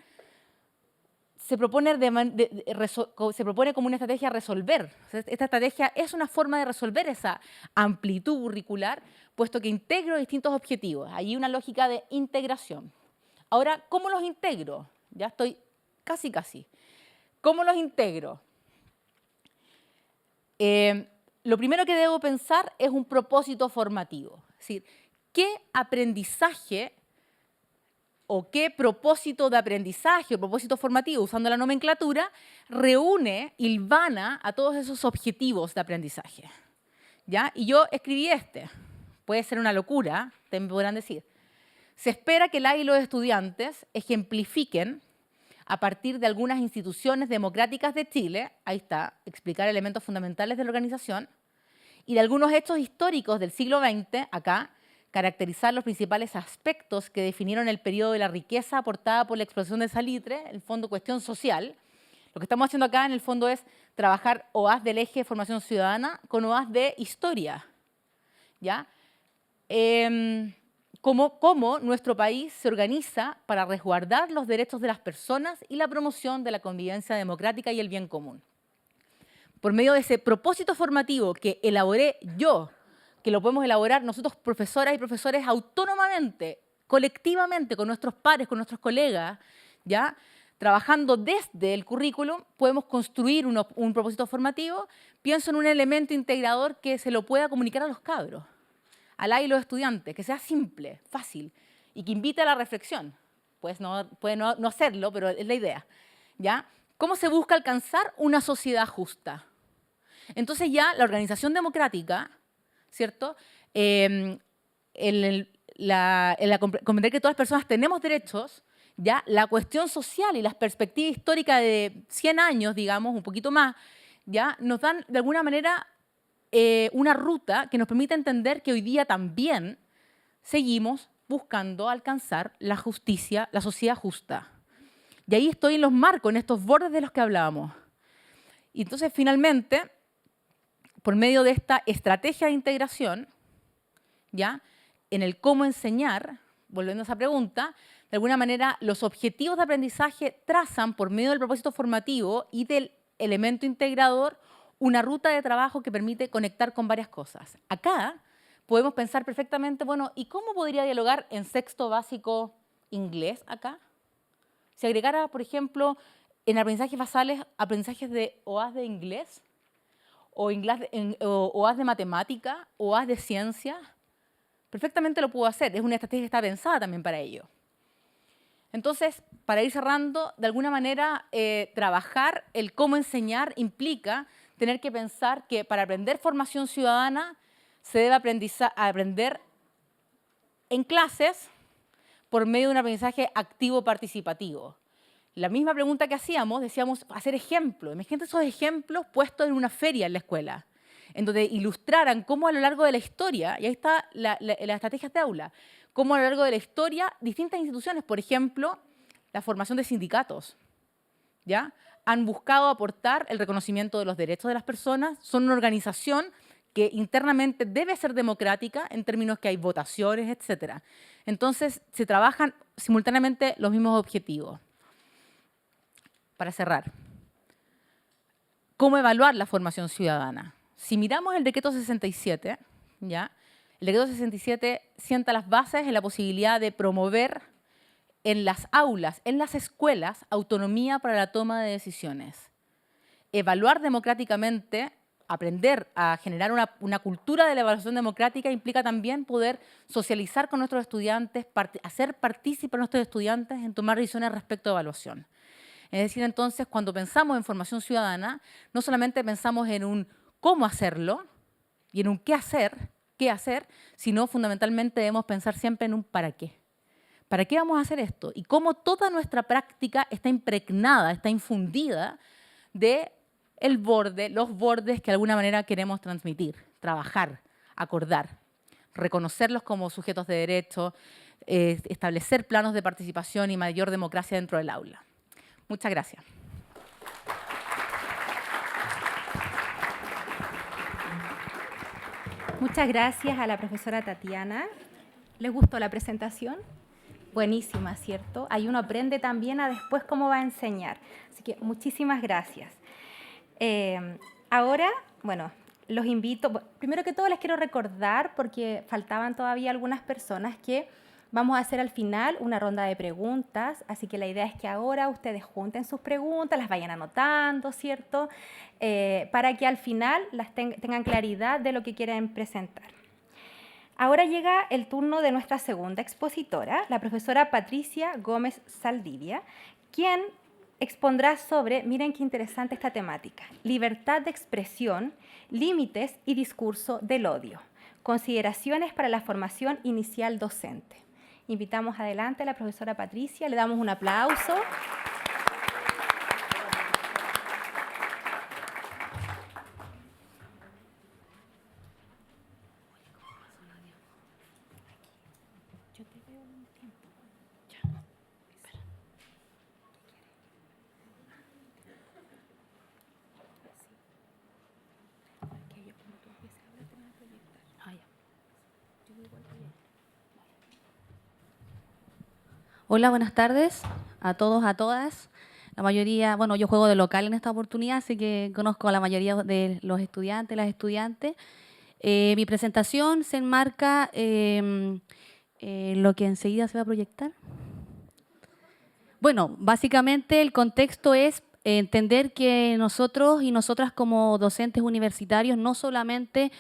se propone como una estrategia a resolver. O sea, esta estrategia es una forma de resolver esa amplitud curricular, puesto que integro distintos objetivos. Hay una lógica de integración. Ahora, ¿cómo los integro? Ya estoy casi. ¿Cómo los integro? Lo primero que debo pensar es un propósito formativo. Es decir, ¿qué aprendizaje o qué propósito de aprendizaje o propósito formativo, usando la nomenclatura, reúne, hilvana a todos esos objetivos de aprendizaje? ¿Ya? Y yo escribí puede ser una locura, te me podrán decir. Se espera que la y los estudiantes ejemplifiquen a partir de algunas instituciones democráticas de Chile, ahí está, explicar elementos fundamentales de la organización, y de algunos hechos históricos del siglo XX, acá, caracterizar los principales aspectos que definieron el periodo de la riqueza aportada por la explotación de salitre, en el fondo cuestión social. Lo que estamos haciendo acá, en el fondo, es trabajar OAS del eje de formación ciudadana con OAS de historia. ¿Ya? Cómo nuestro país se organiza para resguardar los derechos de las personas y la promoción de la convivencia democrática y el bien común. Por medio de ese propósito formativo que elaboré yo, que lo podemos elaborar nosotros, profesoras y profesores, autónomamente, colectivamente, con nuestros pares, con nuestros colegas, ¿ya? Trabajando desde el currículum, podemos construir un propósito formativo. Pienso en un elemento integrador que se lo pueda comunicar a los cabros, a la y los estudiantes, que sea simple, fácil y que invite a la reflexión. Pues puede no hacerlo, pero es la idea. ¿Ya? ¿Cómo se busca alcanzar una sociedad justa? Entonces ya la organización democrática, ¿cierto? Comprender que todas las personas tenemos derechos, ya la cuestión social y las perspectivas históricas de 100 años, digamos, un poquito más, ya nos dan de alguna manera una ruta que nos permite entender que hoy día también seguimos buscando alcanzar la justicia, la sociedad justa. Y ahí estoy en los marcos, en estos bordes de los que hablábamos. Y entonces, finalmente, por medio de esta estrategia de integración, ¿ya? En el cómo enseñar, volviendo a esa pregunta, de alguna manera los objetivos de aprendizaje trazan, por medio del propósito formativo y del elemento integrador, una ruta de trabajo que permite conectar con varias cosas. Acá podemos pensar perfectamente, bueno, ¿y cómo podría dialogar en sexto básico inglés acá? Si agregara, por ejemplo, en aprendizajes basales, aprendizajes de OAS de inglés, o OAS de matemática, OAS de ciencia, perfectamente lo puedo hacer. Es una estrategia que está pensada también para ello. Entonces, para ir cerrando, de alguna manera, trabajar el cómo enseñar implica tener que pensar que para aprender formación ciudadana se debe aprender en clases por medio de un aprendizaje activo participativo. La misma pregunta que hacíamos, decíamos hacer ejemplos. Imagínate esos ejemplos puestos en una feria en la escuela, en donde ilustraran cómo a lo largo de la historia, y ahí está la estrategia de aula, cómo a lo largo de la historia distintas instituciones, por ejemplo, la formación de sindicatos, ¿ya? Han buscado aportar el reconocimiento de los derechos de las personas, son una organización que internamente debe ser democrática en términos que hay votaciones, etc. Entonces, se trabajan simultáneamente los mismos objetivos. Para cerrar, ¿cómo evaluar la formación ciudadana? Si miramos el decreto 67, ¿ya? El decreto 67 sienta las bases en la posibilidad de promover en las aulas, en las escuelas, autonomía para la toma de decisiones. Evaluar democráticamente, aprender a generar una cultura de la evaluación democrática implica también poder socializar con nuestros estudiantes, hacer partícipes a nuestros estudiantes en tomar decisiones respecto a evaluación. Es decir, entonces, cuando pensamos en formación ciudadana, no solamente pensamos en un cómo hacerlo y en un qué hacer, sino fundamentalmente debemos pensar siempre en un para qué. ¿Para qué vamos a hacer esto? Y cómo toda nuestra práctica está impregnada, está infundida de los bordes que de alguna manera queremos transmitir, trabajar, acordar, reconocerlos como sujetos de derecho, establecer planos de participación y mayor democracia dentro del aula. Muchas gracias. Muchas gracias a la profesora Tatiana. ¿Les gustó la presentación? Buenísima, ¿cierto? Ahí uno aprende también a después cómo va a enseñar. Así que muchísimas gracias. Ahora, bueno, los invito. Primero que todo les quiero recordar, porque faltaban todavía algunas personas, que vamos a hacer al final una ronda de preguntas. Así que la idea es que ahora ustedes junten sus preguntas, las vayan anotando, ¿cierto? Para que al final tengan claridad de lo que quieren presentar. Ahora llega el turno de nuestra segunda expositora, la profesora Patricia Gómez Saldivia, quien expondrá sobre, miren qué interesante esta temática, libertad de expresión, límites y discurso del odio, consideraciones para la formación inicial docente. Invitamos adelante a la profesora Patricia, le damos un aplauso. Hola, buenas tardes a todos, a todas. La mayoría, bueno, yo juego de local en esta oportunidad, así que conozco a la mayoría de los estudiantes, las estudiantes. Mi presentación se enmarca en lo que enseguida se va a proyectar. Bueno, básicamente el contexto es entender que nosotros y nosotras como docentes universitarios no solamente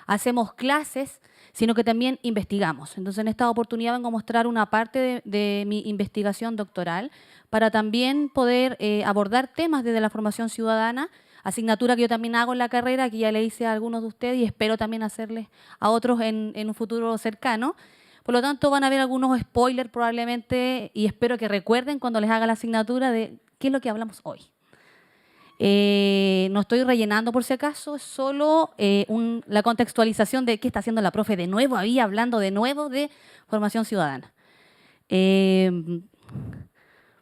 hacemos clases, sino que también investigamos. Entonces, en esta oportunidad vengo a mostrar una parte de mi investigación doctoral para también poder abordar temas desde la formación ciudadana, asignatura que yo también hago en la carrera, que ya le hice a algunos de ustedes y espero también hacerles a otros en un futuro cercano. Por lo tanto, van a ver algunos spoilers probablemente y espero que recuerden cuando les haga la asignatura de qué es lo que hablamos hoy. No estoy rellenando por si acaso, es solo la contextualización de qué está haciendo la profe de nuevo, hablando de nuevo de formación ciudadana.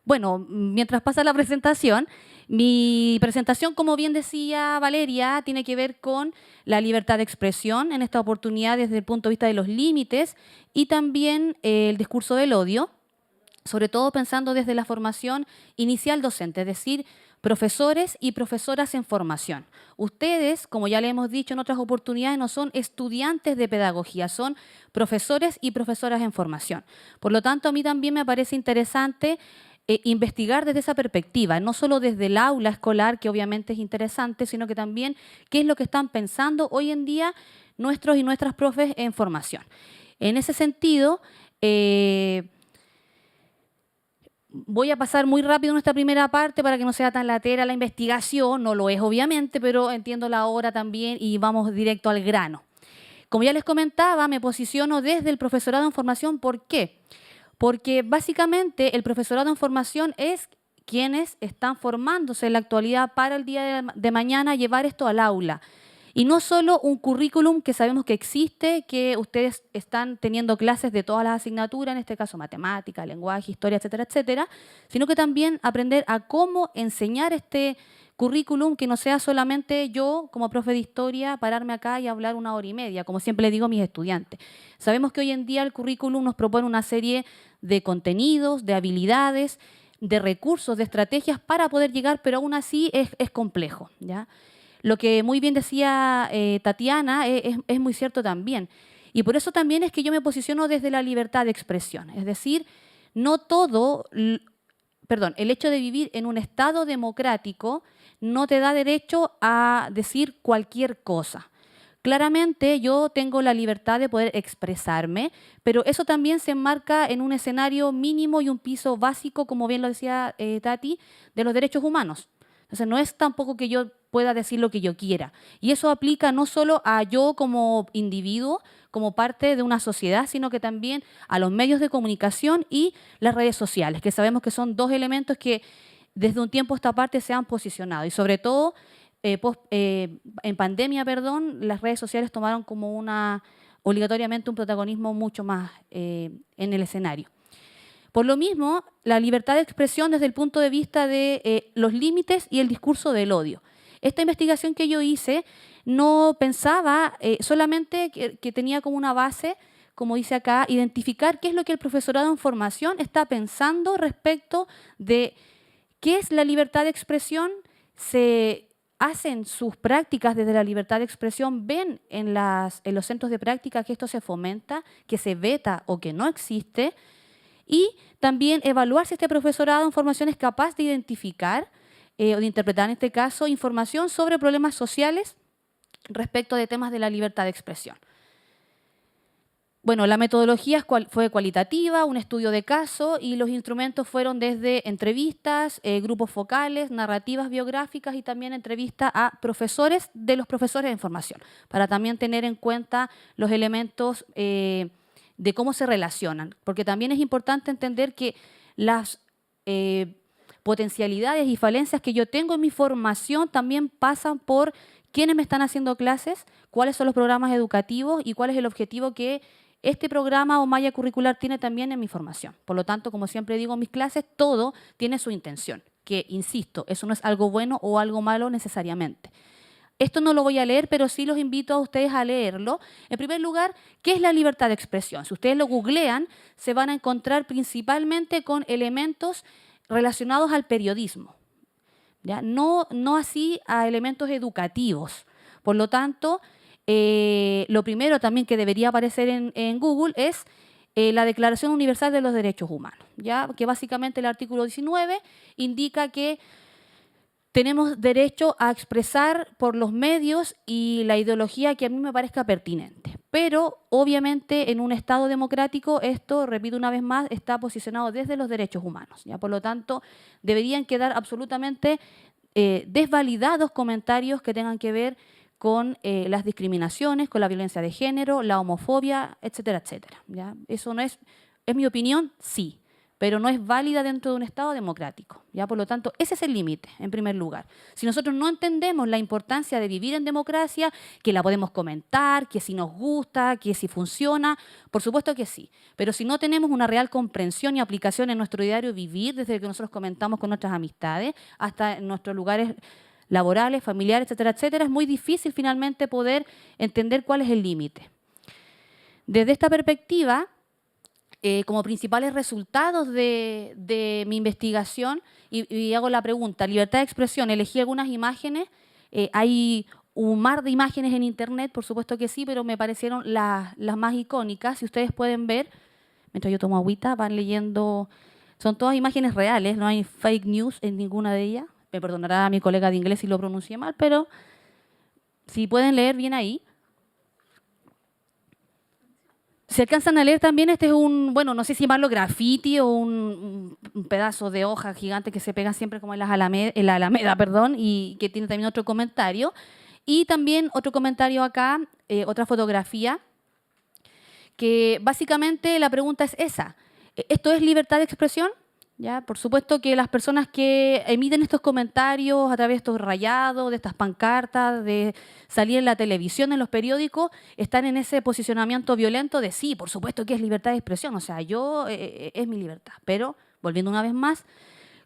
Bueno, mientras pasa la presentación, mi presentación, como bien decía Valeria, tiene que ver con la libertad de expresión, en esta oportunidad desde el punto de vista de los límites y también el discurso del odio, sobre todo pensando desde la formación inicial docente, es decir, profesores y profesoras en formación. Ustedes, como ya le hemos dicho en otras oportunidades, no son estudiantes de pedagogía, son profesores y profesoras en formación. Por lo tanto, a mí también me parece interesante investigar desde esa perspectiva, no solo desde el aula escolar, que obviamente es interesante, sino que también qué es lo que están pensando hoy en día nuestros y nuestras profes en formación. En ese sentido, voy a pasar muy rápido nuestra primera parte para que no sea tan latera la investigación, no lo es obviamente, pero entiendo la hora también y vamos directo al grano. Como ya les comentaba, me posiciono desde el profesorado en formación. ¿Por qué? Porque básicamente el profesorado en formación es quienes están formándose en la actualidad para el día de mañana llevar esto al aula. Y no solo un currículum que sabemos que existe, que ustedes están teniendo clases de todas las asignaturas, en este caso matemática, lenguaje, historia, etcétera, etcétera, sino que también aprender a cómo enseñar este currículum, que no sea solamente yo, como profe de historia, pararme acá y hablar 1 hora y media, como siempre le digo a mis estudiantes. Sabemos que hoy en día el currículum nos propone una serie de contenidos, de habilidades, de recursos, de estrategias para poder llegar, pero aún así es complejo, ¿ya? Lo que muy bien decía Tatiana es muy cierto también. Y por eso también es que yo me posiciono desde la libertad de expresión. Es decir, no todo, perdón, el hecho de vivir en un estado democrático no te da derecho a decir cualquier cosa. Claramente yo tengo la libertad de poder expresarme, pero eso también se enmarca en un escenario mínimo y un piso básico, como bien lo decía Tati, de los derechos humanos. Entonces no es tampoco que yo pueda decir lo que yo quiera. Y eso aplica no solo a yo como individuo, como parte de una sociedad, sino que también a los medios de comunicación y las redes sociales, que sabemos que son dos elementos que desde un tiempo a esta parte se han posicionado. Y sobre todo, en pandemia, las redes sociales tomaron como obligatoriamente un protagonismo mucho más en el escenario. Por lo mismo, la libertad de expresión desde el punto de vista de los límites y el discurso del odio. Esta investigación que yo hice no pensaba solamente que tenía como una base, como dice acá, identificar qué es lo que el profesorado en formación está pensando respecto de qué es la libertad de expresión, se hacen sus prácticas desde la libertad de expresión, ven en los centros de práctica que esto se fomenta, que se veta o que no existe, y también evaluar si este profesorado en formación es capaz de identificar o de interpretar en este caso información sobre problemas sociales respecto de temas de la libertad de expresión. Bueno, la metodología fue cualitativa, un estudio de caso, y los instrumentos fueron desde entrevistas, grupos focales, narrativas biográficas y también entrevistas a profesores de los profesores en formación, para también tener en cuenta los elementos de cómo se relacionan, porque también es importante entender que las potencialidades y falencias que yo tengo en mi formación también pasan por quiénes me están haciendo clases, cuáles son los programas educativos y cuál es el objetivo que este programa o malla curricular tiene también en mi formación. Por lo tanto, como siempre digo en mis clases, todo tiene su intención, que, insisto, eso no es algo bueno o algo malo necesariamente. Esto no lo voy a leer, pero sí los invito a ustedes a leerlo. En primer lugar, ¿qué es la libertad de expresión? Si ustedes lo googlean, se van a encontrar principalmente con elementos relacionados al periodismo, ¿ya? No así a elementos educativos. Por lo tanto, lo primero también que debería aparecer en Google es la Declaración Universal de los Derechos Humanos, ¿ya? Que básicamente el artículo 19 indica que tenemos derecho a expresar por los medios y la ideología que a mí me parezca pertinente. Pero, obviamente, en un Estado democrático, esto, repito una vez más, está posicionado desde los derechos humanos, ¿ya? Por lo tanto, deberían quedar absolutamente desvalidados comentarios que tengan que ver con las discriminaciones, con la violencia de género, la homofobia, etcétera, etcétera, ¿ya? Eso no es mi opinión, sí, pero no es válida dentro de un Estado democrático, ¿ya? Por lo tanto, ese es el límite, en primer lugar. Si nosotros no entendemos la importancia de vivir en democracia, que la podemos comentar, que si nos gusta, que si funciona, por supuesto que sí. Pero si no tenemos una real comprensión y aplicación en nuestro diario vivir, desde que nosotros comentamos con nuestras amistades, hasta en nuestros lugares laborales, familiares, etcétera, etcétera, es muy difícil finalmente poder entender cuál es el límite. Desde esta perspectiva, como principales resultados de mi investigación, y hago la pregunta, libertad de expresión, elegí algunas imágenes, hay un mar de imágenes en internet, por supuesto que sí, pero me parecieron las más icónicas. Si ustedes pueden ver, mientras yo tomo agüita, van leyendo, son todas imágenes reales, no hay fake news en ninguna de ellas. Me perdonará a mi colega de inglés si lo pronuncié mal, pero si pueden leer bien ahí. Si alcanzan a leer también, este es un, bueno, no sé si llamarlo graffiti o un pedazo de hoja gigante que se pega siempre como en la Alameda, perdón, y que tiene también otro comentario. Y también otro comentario acá, otra fotografía, que básicamente la pregunta es esa. ¿Esto es libertad de expresión? ¿Ya? Por supuesto que las personas que emiten estos comentarios a través de estos rayados, de estas pancartas, de salir en la televisión, en los periódicos, están en ese posicionamiento violento de sí, por supuesto que es libertad de expresión, o sea, es mi libertad. Pero, volviendo una vez más,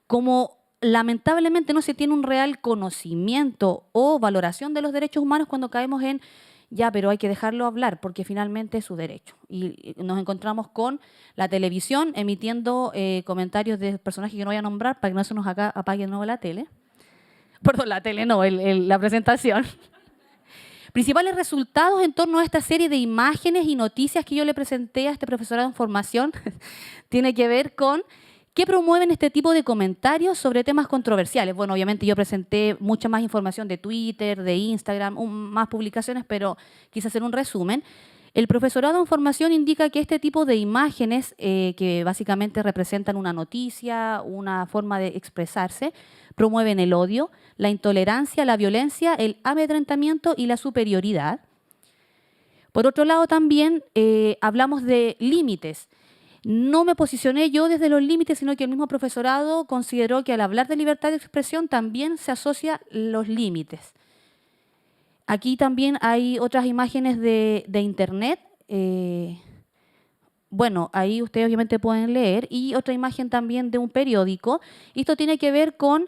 como lamentablemente no se tiene un real conocimiento o valoración de los derechos humanos cuando caemos en ya, pero hay que dejarlo hablar porque finalmente es su derecho. Y nos encontramos con la televisión emitiendo comentarios de personajes que no voy a nombrar para que no se nos apague de nuevo la tele. Perdón, la tele no, la presentación. Principales resultados en torno a esta serie de imágenes y noticias que yo le presenté a este profesorado en formación tiene que ver con ¿qué promueven este tipo de comentarios sobre temas controversiales? Bueno, obviamente yo presenté mucha más información de Twitter, de Instagram, más publicaciones, pero quise hacer un resumen. El profesorado en formación indica que este tipo de imágenes, que básicamente representan una noticia, una forma de expresarse, promueven el odio, la intolerancia, la violencia, el amedrentamiento y la superioridad. Por otro lado, también hablamos de límites. No me posicioné yo desde los límites, sino que el mismo profesorado consideró que al hablar de libertad de expresión también se asocia los límites. Aquí también hay otras imágenes de internet Bueno, ahí ustedes obviamente pueden leer. Y otra imagen también de un periódico. Y esto tiene que ver con,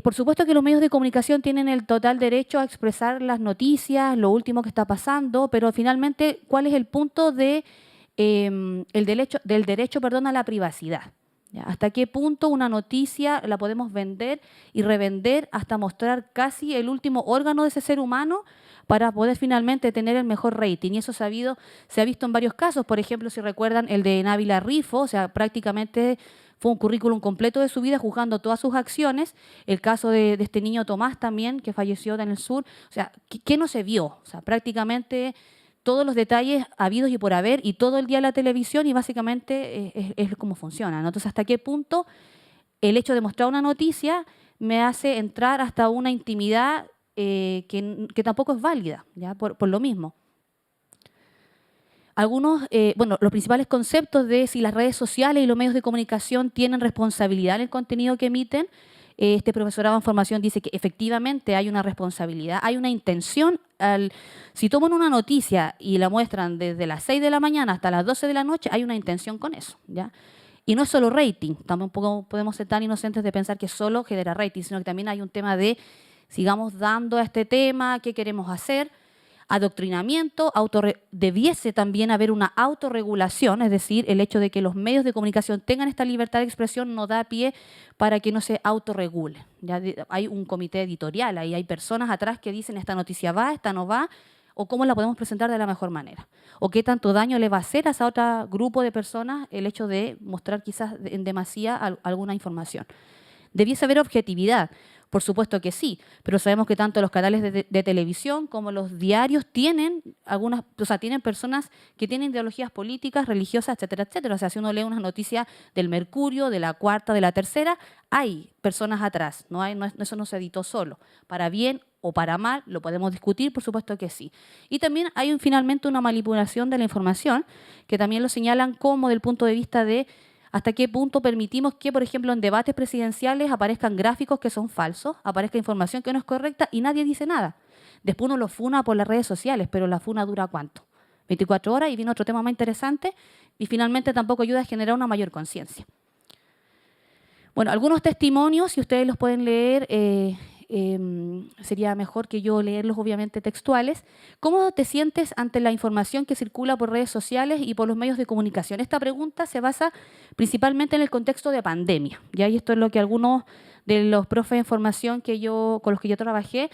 por supuesto que los medios de comunicación tienen el total derecho a expresar las noticias, lo último que está pasando, pero finalmente, ¿cuál es el punto de, del derecho, perdón, a la privacidad? ¿Ya? ¿Hasta qué punto una noticia la podemos vender y revender hasta mostrar casi el último órgano de ese ser humano para poder finalmente tener el mejor rating? Y eso se ha visto en varios casos. Por ejemplo, si recuerdan el de Návila Rifo, o sea, prácticamente fue un currículum completo de su vida juzgando todas sus acciones. El caso de este niño Tomás también, que falleció en el sur. O sea, ¿qué no se vio? O sea, prácticamente todos los detalles habidos y por haber, y todo el día en la televisión, y básicamente es como funciona, ¿no? Entonces, ¿hasta qué punto el hecho de mostrar una noticia me hace entrar hasta una intimidad que tampoco es válida, ¿ya? Por lo mismo? Algunos, bueno, los principales conceptos de si las redes sociales y los medios de comunicación tienen responsabilidad en el contenido que emiten. Este profesorado en formación dice que efectivamente hay una responsabilidad, hay una intención. Si toman una noticia y la muestran desde las 6 de la mañana hasta las 12 de la noche, hay una intención con eso, ¿ya? Y no es solo rating, tampoco podemos ser tan inocentes de pensar que solo genera rating, sino que también hay un tema de sigamos dando a este tema, qué queremos hacer. Adoctrinamiento, debiese también haber una autorregulación, es decir, el hecho de que los medios de comunicación tengan esta libertad de expresión no da pie para que no se autorregule. Ya hay un comité editorial, ahí hay personas atrás que dicen esta noticia va, esta no va, o cómo la podemos presentar de la mejor manera, o qué tanto daño le va a hacer a ese otro grupo de personas el hecho de mostrar quizás en demasía alguna información. Debiese haber objetividad. Por supuesto que sí, pero sabemos que tanto los canales de televisión como los diarios tienen tienen personas que tienen ideologías políticas, religiosas, etcétera, etcétera. O sea, si uno lee una noticia del Mercurio, de la Cuarta, de la Tercera, hay personas atrás. Eso no se editó solo. Para bien o para mal, lo podemos discutir, por supuesto que sí. Y también hay finalmente una manipulación de la información, que también lo señalan como del punto de vista de hasta qué punto permitimos que, por ejemplo, en debates presidenciales aparezcan gráficos que son falsos, aparezca información que no es correcta y nadie dice nada. Después uno lo funa por las redes sociales, pero la funa dura ¿cuánto? 24 horas y viene otro tema más interesante y finalmente tampoco ayuda a generar una mayor conciencia. Bueno, algunos testimonios, si ustedes los pueden leer, sería mejor que yo leerlos obviamente textuales. ¿Cómo te sientes ante la información que circula por redes sociales y por los medios de comunicación? Esta pregunta se basa principalmente en el contexto de pandemia, ¿ya? Y esto es lo que algunos de los profes de formación con los que yo trabajé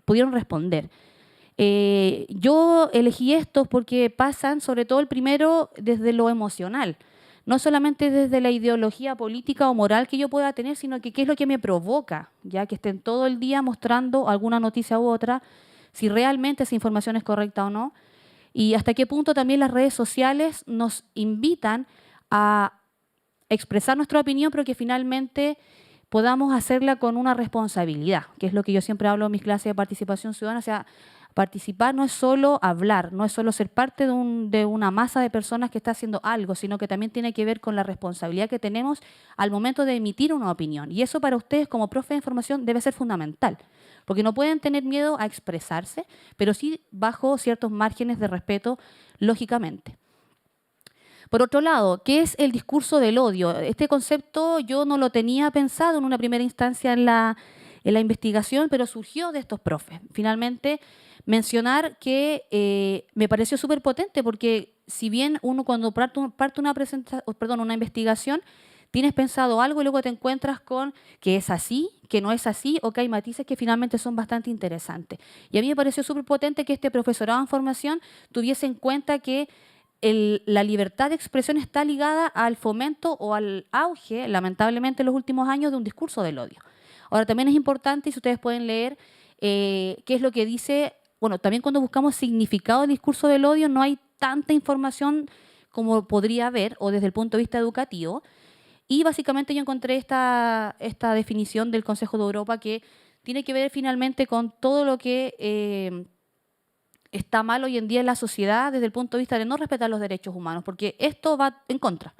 pudieron responder. Yo elegí estos porque pasan, sobre todo el primero, desde lo emocional. No solamente desde la ideología política o moral que yo pueda tener, sino que qué es lo que me provoca, ya que estén todo el día mostrando alguna noticia u otra, si realmente esa información es correcta o no, y hasta qué punto también las redes sociales nos invitan a expresar nuestra opinión, pero que finalmente podamos hacerla con una responsabilidad, que es lo que yo siempre hablo en mis clases de participación ciudadana. O sea, participar no es solo hablar, no es solo ser parte de una masa de personas que está haciendo algo, sino que también tiene que ver con la responsabilidad que tenemos al momento de emitir una opinión. Y eso para ustedes como profe de formación debe ser fundamental, porque no pueden tener miedo a expresarse, pero sí bajo ciertos márgenes de respeto, lógicamente. Por otro lado, ¿qué es el discurso del odio? Este concepto yo no lo tenía pensado en una primera instancia en la investigación, pero surgió de estos profes. Finalmente, mencionar que me pareció súper potente porque si bien uno cuando parte una investigación, tienes pensado algo y luego te encuentras con que es así, que no es así o que hay matices que finalmente son bastante interesantes. Y a mí me pareció súper potente que este profesorado en formación tuviese en cuenta que la libertad de expresión está ligada al fomento o al auge, lamentablemente en los últimos años, de un discurso del odio. Ahora, también es importante, y si ustedes pueden leer, qué es lo que dice. Bueno, también cuando buscamos significado del discurso del odio no hay tanta información como podría haber, o desde el punto de vista educativo. Y básicamente yo encontré esta definición del Consejo de Europa que tiene que ver finalmente con todo lo que está mal hoy en día en la sociedad desde el punto de vista de no respetar los derechos humanos, porque esto va en contra,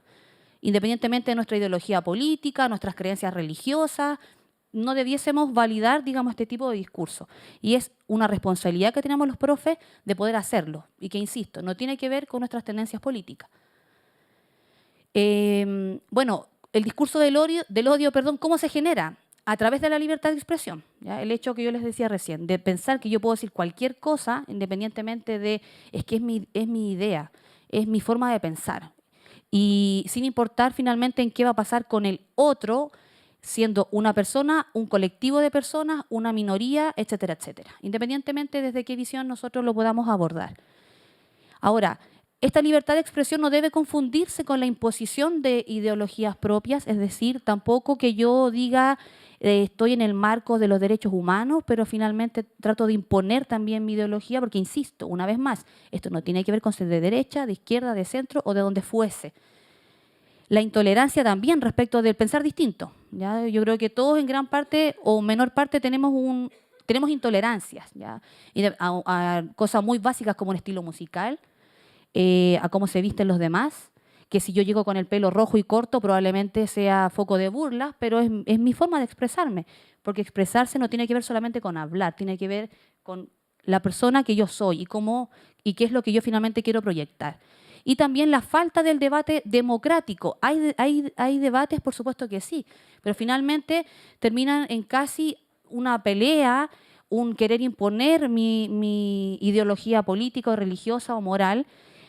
independientemente de nuestra ideología política, nuestras creencias religiosas, no debiésemos validar, digamos, este tipo de discurso. Y es una responsabilidad que tenemos los profes de poder hacerlo. Y que, insisto, no tiene que ver con nuestras tendencias políticas. Bueno, el discurso del odio, ¿cómo se genera? A través de la libertad de expresión. ¿Ya? El hecho que yo les decía recién, de pensar que yo puedo decir cualquier cosa, independientemente de, es que es mi idea, es mi forma de pensar. Y sin importar finalmente en qué va a pasar con el otro, siendo una persona, un colectivo de personas, una minoría, etcétera, etcétera. Independientemente desde qué visión nosotros lo podamos abordar. Ahora, esta libertad de expresión no debe confundirse con la imposición de ideologías propias, es decir, tampoco que yo diga estoy en el marco de los derechos humanos, pero finalmente trato de imponer también mi ideología, porque insisto, una vez más, esto no tiene que ver con ser de derecha, de izquierda, de centro o de donde fuese. La intolerancia también respecto del pensar distinto. ¿Ya? Yo creo que todos en gran parte o menor parte tenemos intolerancias, ¿ya? A cosas muy básicas como un estilo musical, a cómo se visten los demás, que si yo llego con el pelo rojo y corto probablemente sea foco de burla, pero es mi forma de expresarme, porque expresarse no tiene que ver solamente con hablar, tiene que ver con la persona que yo soy y qué es lo que yo finalmente quiero proyectar. Y también la falta del debate democrático. ¿Hay debates? Por supuesto que sí, pero finalmente terminan en casi una pelea, un querer imponer mi ideología política o religiosa o moral,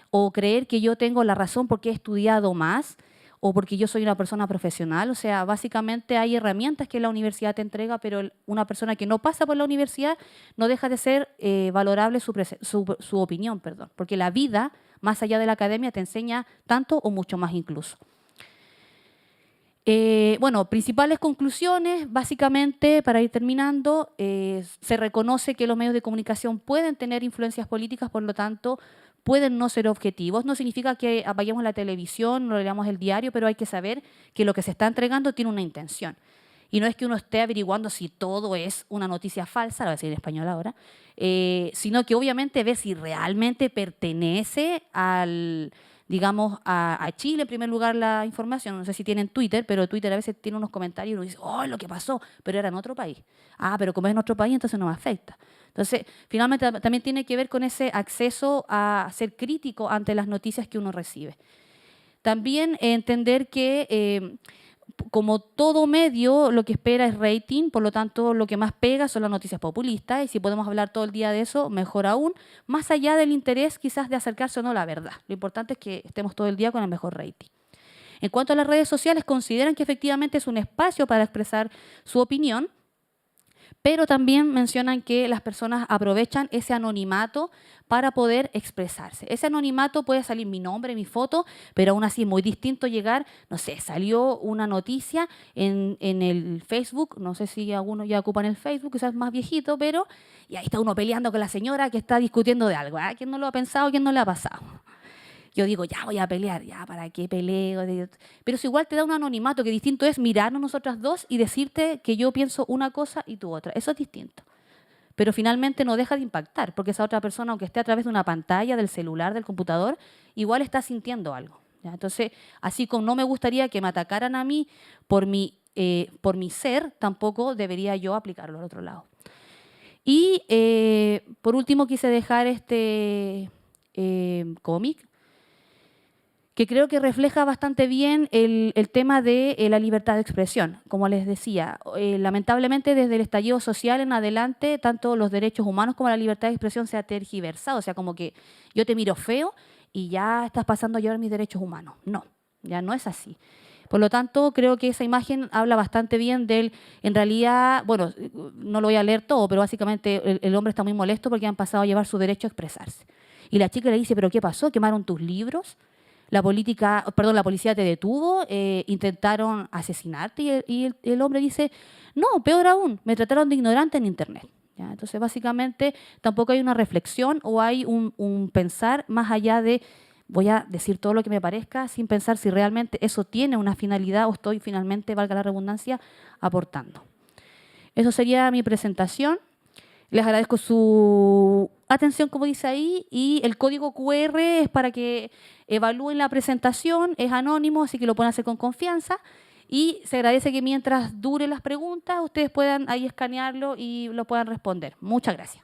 o creer que yo tengo la razón porque he estudiado más o porque yo soy una persona profesional. O sea, básicamente hay herramientas que la universidad te entrega, pero una persona que no pasa por la universidad no deja de ser valorable su opinión, porque la vida, más allá de la academia, te enseña tanto o mucho más incluso. Bueno, principales conclusiones, básicamente, para ir terminando, se reconoce que los medios de comunicación pueden tener influencias políticas, por lo tanto, pueden no ser objetivos. No significa que vayamos a la televisión, no leamos el diario, pero hay que saber que lo que se está entregando tiene una intención. Y no es que uno esté averiguando si todo es una noticia falsa, lo voy a decir en español ahora, sino que obviamente ver si realmente pertenece digamos, a Chile en primer lugar la información. No sé si tienen Twitter, pero Twitter a veces tiene unos comentarios y uno dice, oh, lo que pasó, pero era en otro país. Ah, pero como es en otro país, entonces no me afecta. Entonces, finalmente también tiene que ver con ese acceso a ser crítico ante las noticias que uno recibe. También entender que como todo medio, lo que espera es rating, por lo tanto, lo que más pega son las noticias populistas, y si podemos hablar todo el día de eso, mejor aún, más allá del interés quizás de acercarse o no a la verdad. Lo importante es que estemos todo el día con el mejor rating. En cuanto a las redes sociales, consideran que efectivamente es un espacio para expresar su opinión, pero también mencionan que las personas aprovechan ese anonimato para poder expresarse. Ese anonimato puede salir mi nombre, mi foto, pero aún así es muy distinto llegar, no sé, salió una noticia en el Facebook, no sé si algunos ya ocupan el Facebook, quizás más viejito, pero y ahí está uno peleando con la señora que está discutiendo de algo. ¿Ah? ¿Quién no lo ha pensado? ¿Quién no le ha pasado? Yo digo, ya voy a pelear, ya, ¿para qué peleo? Pero eso igual te da un anonimato, que distinto es mirarnos nosotras dos y decirte que yo pienso una cosa y tú otra. Eso es distinto. Pero finalmente no deja de impactar, porque esa otra persona, aunque esté a través de una pantalla, del celular, del computador, igual está sintiendo algo. ¿Ya? Entonces, así como no me gustaría que me atacaran a mí por mi ser, tampoco debería yo aplicarlo al otro lado. Y por último quise dejar este cómic, que creo que refleja bastante bien el tema de la libertad de expresión. Como les decía, lamentablemente desde el estallido social en adelante, tanto los derechos humanos como la libertad de expresión se ha tergiversado. O sea, como que yo te miro feo y ya estás pasando a llevar mis derechos humanos. No, ya no es así. Por lo tanto, creo que esa imagen habla bastante bien del, en realidad, bueno, no lo voy a leer todo, pero básicamente el hombre está muy molesto porque han pasado a llevar su derecho a expresarse. Y la chica le dice, ¿pero qué pasó? ¿Quemaron tus libros? La policía te detuvo, intentaron asesinarte, y el hombre dice, no, peor aún, me trataron de ignorante en Internet. ¿Ya? Entonces, básicamente, tampoco hay una reflexión o hay un pensar más allá de voy a decir todo lo que me parezca sin pensar si realmente eso tiene una finalidad o estoy finalmente, valga la redundancia, aportando. Eso sería mi presentación. Les agradezco su atención, como dice ahí, y el código QR es para que evalúen la presentación, es anónimo, así que lo pueden hacer con confianza. Y se agradece que mientras duren las preguntas, ustedes puedan ahí escanearlo y lo puedan responder. Muchas gracias.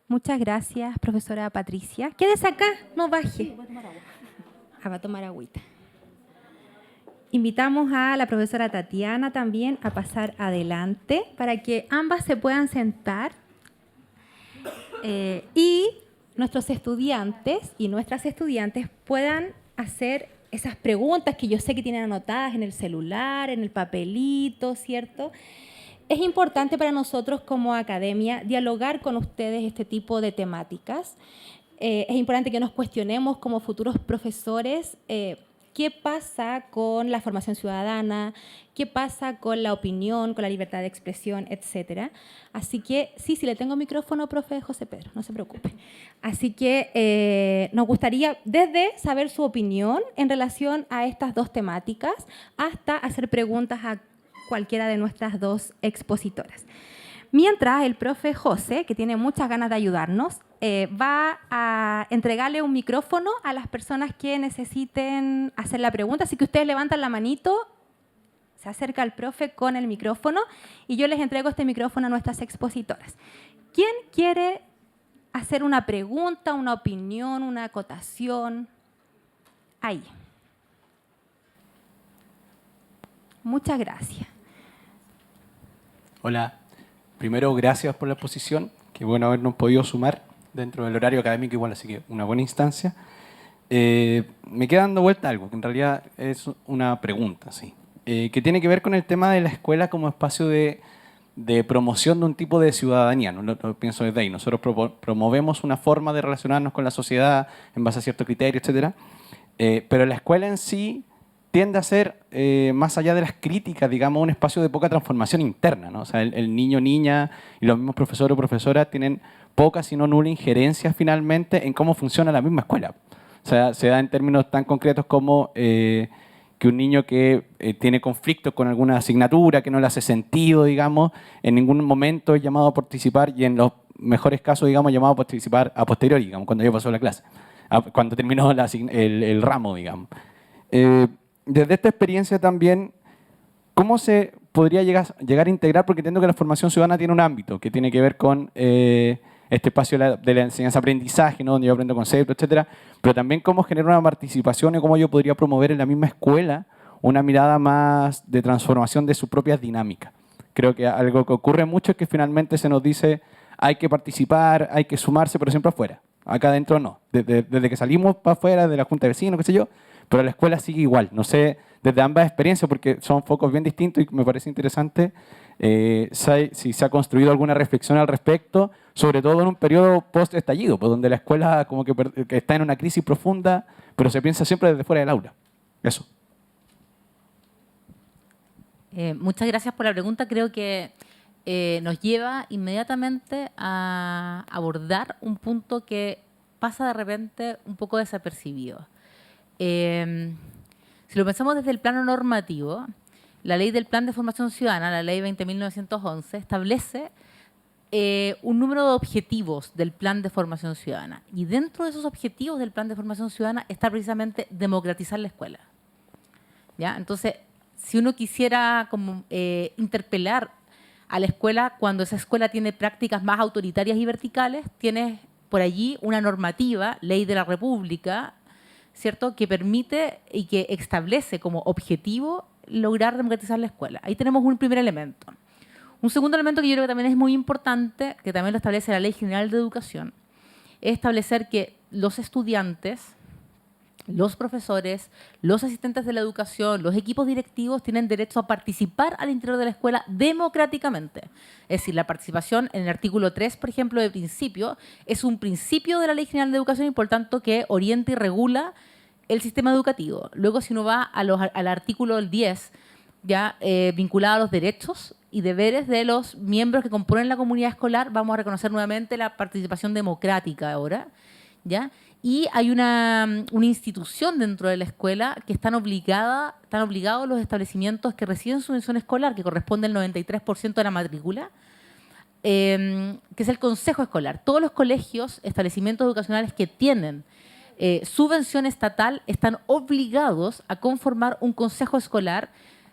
Muchas gracias, profesora Patricia. Quédese acá, no baje. Va a tomar agüita. Invitamos a la profesora Tatiana también a pasar adelante para que ambas se puedan sentar y nuestros estudiantes y nuestras estudiantes puedan hacer esas preguntas que yo sé que tienen anotadas en el celular, en el papelito, ¿cierto? Es importante para nosotros como academia dialogar con ustedes este tipo de temáticas. Es importante que nos cuestionemos como futuros profesores qué pasa con la formación ciudadana, qué pasa con la opinión, con la libertad de expresión, etcétera. Así que, sí, le tengo micrófono, profe José Pedro, no se preocupe. Así que nos gustaría desde saber su opinión en relación a estas dos temáticas hasta hacer preguntas a cualquiera de nuestras dos expositoras. Mientras el profe José, que tiene muchas ganas de ayudarnos, va a entregarle un micrófono a las personas que necesiten hacer la pregunta. Así que ustedes levantan la manito, se acerca el profe con el micrófono y yo les entrego este micrófono a nuestras expositoras. ¿Quién quiere hacer una pregunta, una opinión, una acotación? Ahí. Muchas gracias. Hola, primero gracias por la exposición, qué bueno habernos podido sumar dentro del horario académico igual, así que una buena instancia. Me queda dando vuelta algo, que en realidad es una pregunta, sí, que tiene que ver con el tema de la escuela como espacio de promoción de un tipo de ciudadanía, no lo pienso desde ahí. Nosotros promovemos una forma de relacionarnos con la sociedad en base a ciertos criterios, etcétera, pero la escuela en sí tiende a ser, más allá de las críticas, digamos, un espacio de poca transformación interna, ¿no? O sea, el niño, niña y los mismos profesores o profesoras tienen poca, si no nula injerencia finalmente en cómo funciona la misma escuela. O sea, se da en términos tan concretos como que un niño que tiene conflictos con alguna asignatura, que no le hace sentido, digamos, en ningún momento es llamado a participar y en los mejores casos, digamos, llamado a participar a posteriori, digamos, cuando ya pasó la clase, cuando terminó el ramo, digamos. Desde esta experiencia también, ¿cómo se podría llegar a integrar? Porque entiendo que la formación ciudadana tiene un ámbito que tiene que ver con este espacio de la enseñanza-aprendizaje, ¿no? Donde yo aprendo conceptos, etcétera, pero también cómo generar una participación y cómo yo podría promover en la misma escuela una mirada más de transformación de sus propias dinámicas. Creo que algo que ocurre mucho es que finalmente se nos dice hay que participar, hay que sumarse, pero siempre afuera. Acá adentro no. Desde que salimos para afuera, de la junta de vecinos, qué sé yo, pero la escuela sigue igual. No sé, desde ambas experiencias, porque son focos bien distintos y me parece interesante si se ha construido alguna reflexión al respecto, sobre todo en un periodo post-estallido, pues, donde la escuela como que está en una crisis profunda, pero se piensa siempre desde fuera del aula. Eso. Muchas gracias por la pregunta. Creo que nos lleva inmediatamente a abordar un punto que pasa de repente un poco desapercibido. Si lo pensamos desde el plano normativo, la ley del Plan de Formación Ciudadana, la ley 20.911, establece un número de objetivos del Plan de Formación Ciudadana. Y dentro de esos objetivos del Plan de Formación Ciudadana está precisamente democratizar la escuela. ¿Ya? Entonces, si uno quisiera como, interpelar a la escuela cuando esa escuela tiene prácticas más autoritarias y verticales, tienes por allí una normativa, ley de la República, ¿cierto?, que permite y que establece como objetivo lograr democratizar la escuela. Ahí tenemos un primer elemento. Un segundo elemento que yo creo que también es muy importante, que también lo establece la Ley General de Educación, es establecer que los estudiantes, los profesores, los asistentes de la educación, los equipos directivos tienen derecho a participar al interior de la escuela democráticamente. Es decir, la participación en el artículo 3, por ejemplo, de principio, es un principio de la Ley General de Educación y por tanto que orienta y regula el sistema educativo. Luego, si uno va al artículo 10, ya vinculado a los derechos y deberes de los miembros que componen la comunidad escolar, vamos a reconocer nuevamente la participación democrática ahora, ¿ya? Y hay una institución dentro de la escuela que están obligados los establecimientos que reciben subvención escolar, que corresponde al 93% de la matrícula, que es el consejo escolar. Todos los colegios, establecimientos educacionales que tienen subvención estatal están obligados a conformar un consejo escolar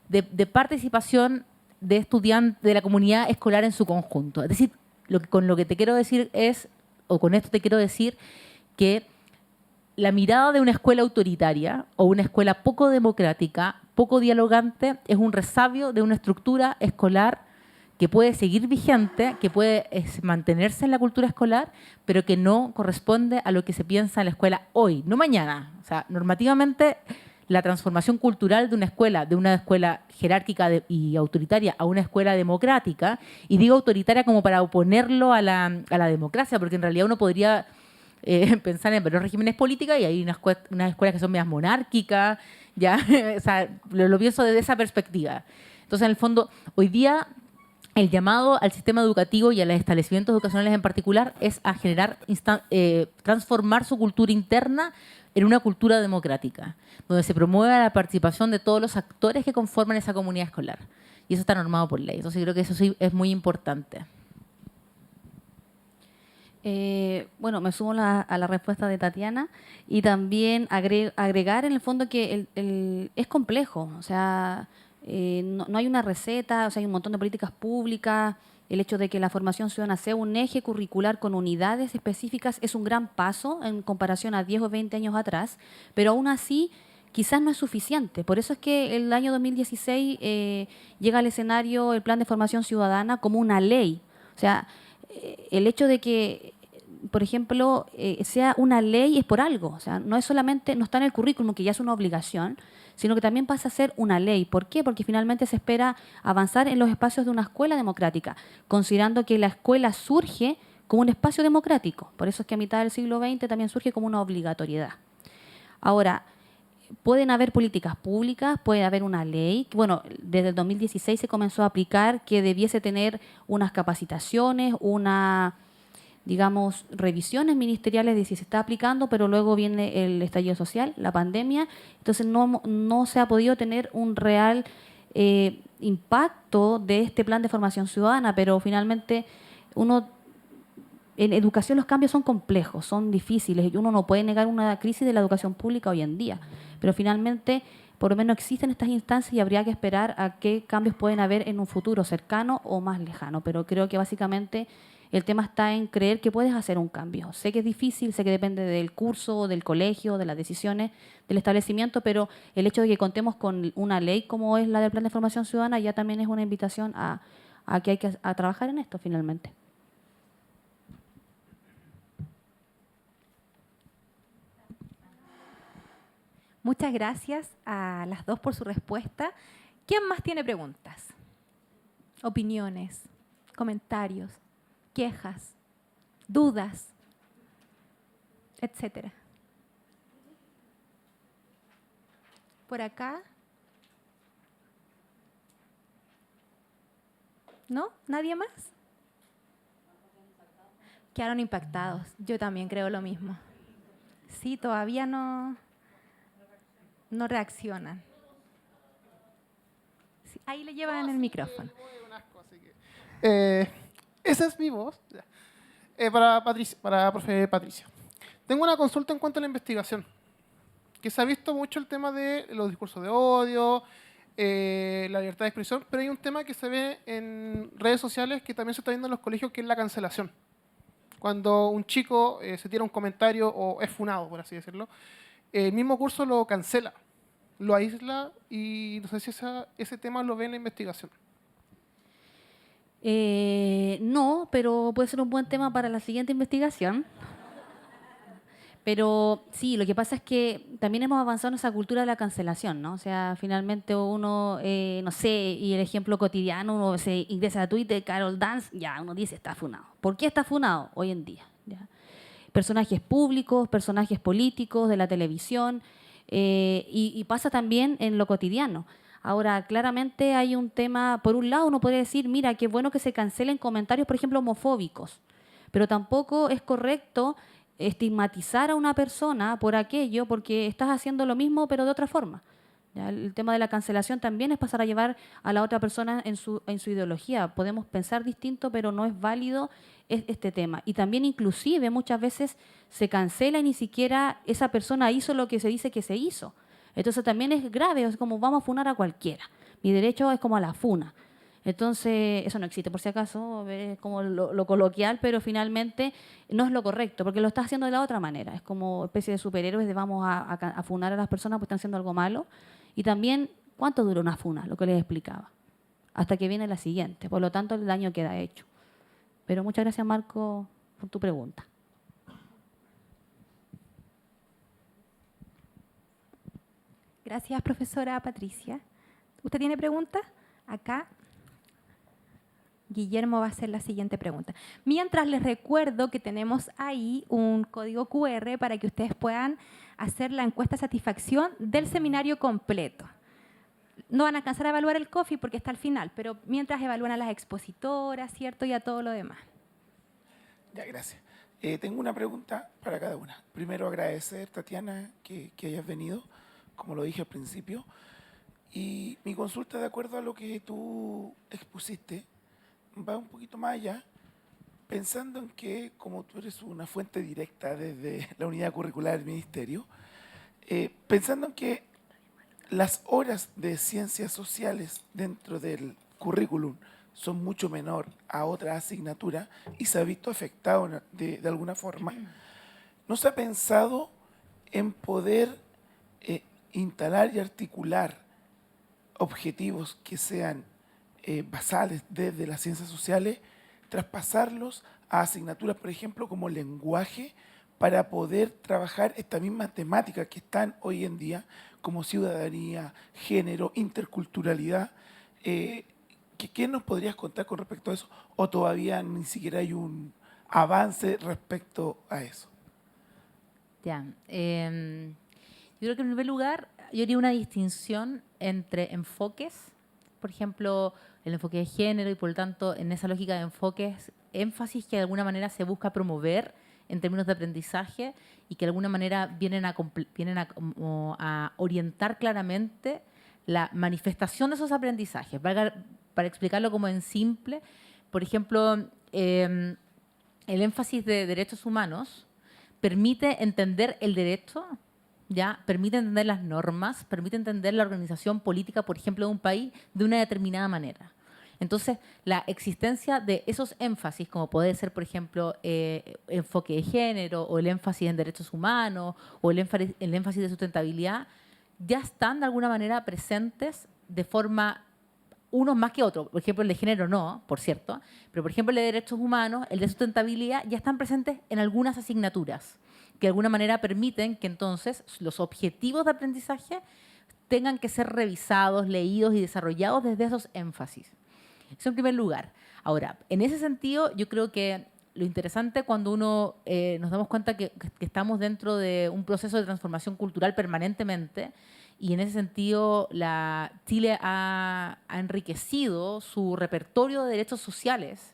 de participación de estudiantes de la comunidad escolar en su conjunto. Es decir, con lo que te quiero decir es, o con esto te quiero decir, que la mirada de una escuela autoritaria o una escuela poco democrática, poco dialogante, es un resabio de una estructura escolar que puede seguir vigente, que puede mantenerse en la cultura escolar, pero que no corresponde a lo que se piensa en la escuela hoy, no mañana. O sea, normativamente, la transformación cultural de una escuela jerárquica y autoritaria a una escuela democrática, y digo autoritaria como para oponerlo a la democracia, porque en realidad uno podría pensar en varios regímenes políticos y hay unas escuelas que son medias monárquicas, ¿ya? O sea, lo pienso desde esa perspectiva. Entonces, en el fondo, hoy día el llamado al sistema educativo y a los establecimientos educacionales en particular es a generar, transformar su cultura interna en una cultura democrática, donde se promueva la participación de todos los actores que conforman esa comunidad escolar. Y eso está normado por ley. Entonces creo que eso sí es muy importante. Bueno, me sumo a la respuesta de Tatiana y también agregar en el fondo que es complejo. O sea, no hay una receta, o sea, hay un montón de políticas públicas. El hecho de que la formación ciudadana sea un eje curricular con unidades específicas es un gran paso en comparación a 10 o 20 años atrás, pero aún así quizás no es suficiente. Por eso es que el año 2016 llega al escenario el Plan de Formación Ciudadana como una ley. O sea, el hecho de que, por ejemplo, sea una ley es por algo. O sea, no es solamente, no está en el currículum, que ya es una obligación, sino que también pasa a ser una ley. ¿Por qué? Porque finalmente se espera avanzar en los espacios de una escuela democrática, considerando que la escuela surge como un espacio democrático. Por eso es que a mitad del siglo XX también surge como una obligatoriedad. Ahora, pueden haber políticas públicas, puede haber una ley. Bueno, desde el 2016 se comenzó a aplicar que debiese tener unas capacitaciones, digamos, revisiones ministeriales de si se está aplicando, pero luego viene el estallido social, la pandemia, entonces no se ha podido tener un real impacto de este plan de formación ciudadana, pero finalmente en educación los cambios son complejos, son difíciles, y uno no puede negar una crisis de la educación pública hoy en día, pero finalmente por lo menos existen estas instancias y habría que esperar a qué cambios pueden haber en un futuro cercano o más lejano, pero creo que básicamente el tema está en creer que puedes hacer un cambio. Sé que es difícil, sé que depende del curso, del colegio, de las decisiones del establecimiento, pero el hecho de que contemos con una ley como es la del Plan de Formación Ciudadana ya también es una invitación a que hay que trabajar en esto finalmente. Muchas gracias a las dos por su respuesta. ¿Quién más tiene preguntas? Opiniones, comentarios, quejas, dudas, etcétera. Por acá. ¿No? ¿Nadie más? Quedaron impactados. Yo también creo lo mismo. Sí, todavía no reaccionan. Sí, ahí le llevan el micrófono. Esa es mi voz. Para profe Patricia. Tengo una consulta en cuanto a la investigación. Que se ha visto mucho el tema de los discursos de odio, la libertad de expresión, pero hay un tema que se ve en redes sociales que también se está viendo en los colegios, que es la cancelación. Cuando un chico se tira un comentario o es funado, por así decirlo, el mismo curso lo cancela, lo aísla y no sé si ese tema lo ve en la investigación. No, pero puede ser un buen tema para la siguiente investigación. Pero sí, lo que pasa es que también hemos avanzado en esa cultura de la cancelación, ¿no? O sea, finalmente uno, no sé, y el ejemplo cotidiano, uno se ingresa a Twitter, Carol Dance, ya uno dice está funado. ¿Por qué está funado hoy en día? ¿Ya? Personajes públicos, personajes políticos de la televisión, y pasa también en lo cotidiano. Ahora, claramente hay un tema, por un lado uno podría decir, mira, qué bueno que se cancelen comentarios, por ejemplo, homofóbicos, pero tampoco es correcto estigmatizar a una persona por aquello, porque estás haciendo lo mismo, pero de otra forma. ¿ya? El tema de la cancelación también es pasar a llevar a la otra persona en su ideología. Podemos pensar distinto, pero no es válido este tema. Y también inclusive muchas veces se cancela y ni siquiera esa persona hizo lo que se dice que se hizo. Entonces también es grave, es como vamos a funar a cualquiera. Mi derecho es como a la funa. Entonces, eso no existe por si acaso, es como lo coloquial, pero finalmente no es lo correcto, porque lo está haciendo de la otra manera. Es como especie de superhéroes de vamos a funar a las personas porque están haciendo algo malo. Y también, ¿cuánto dura una funa? Lo que les explicaba. Hasta que viene la siguiente. Por lo tanto, el daño queda hecho. Pero muchas gracias, Marco, por tu pregunta. Gracias, profesora Patricia. ¿Usted tiene preguntas? Acá. Guillermo va a hacer la siguiente pregunta. Mientras les recuerdo que tenemos ahí un código QR para que ustedes puedan hacer la encuesta de satisfacción del seminario completo. No van a alcanzar a evaluar el coffee porque está al final, pero mientras evalúan a las expositoras, ¿cierto? Y a todo lo demás. Ya, gracias. Tengo una pregunta para cada una. Primero, agradecer, Tatiana, que hayas venido, como lo dije al principio. Y mi consulta, de acuerdo a lo que tú expusiste, va un poquito más allá, pensando en que, como tú eres una fuente directa desde la unidad curricular del Ministerio, pensando en que las horas de ciencias sociales dentro del currículum son mucho menor a otras asignaturas y se ha visto afectado de alguna forma, ¿no se ha pensado en poder instalar y articular objetivos que sean basales desde las ciencias sociales, traspasarlos a asignaturas, por ejemplo, como lenguaje, para poder trabajar estas mismas temáticas que están hoy en día, como ciudadanía, género, interculturalidad? ¿Qué nos podrías contar con respecto a eso? ¿O todavía ni siquiera hay un avance respecto a eso? Ya. Yo creo que en primer lugar yo haría una distinción entre enfoques, por ejemplo, el enfoque de género y por lo tanto en esa lógica de enfoques, énfasis que de alguna manera se busca promover en términos de aprendizaje y que de alguna manera vienen a orientar claramente la manifestación de esos aprendizajes. Para explicarlo como en simple, por ejemplo, el énfasis de derechos humanos permite entender el derecho, ¿ya? Permite entender las normas, permite entender la organización política, por ejemplo, de un país de una determinada manera. Entonces, la existencia de esos énfasis, como puede ser, por ejemplo, enfoque de género o el énfasis en derechos humanos o el énfasis de sustentabilidad, ya están de alguna manera presentes de forma, unos más que otros. Por ejemplo, el de género no, por cierto, pero por ejemplo el de derechos humanos, el de sustentabilidad, ya están presentes en algunas asignaturas que de alguna manera permiten que entonces los objetivos de aprendizaje tengan que ser revisados, leídos y desarrollados desde esos énfasis. Eso en primer lugar. Ahora, en ese sentido, yo creo que lo interesante cuando uno nos damos cuenta que estamos dentro de un proceso de transformación cultural permanentemente y en ese sentido Chile ha enriquecido su repertorio de derechos sociales,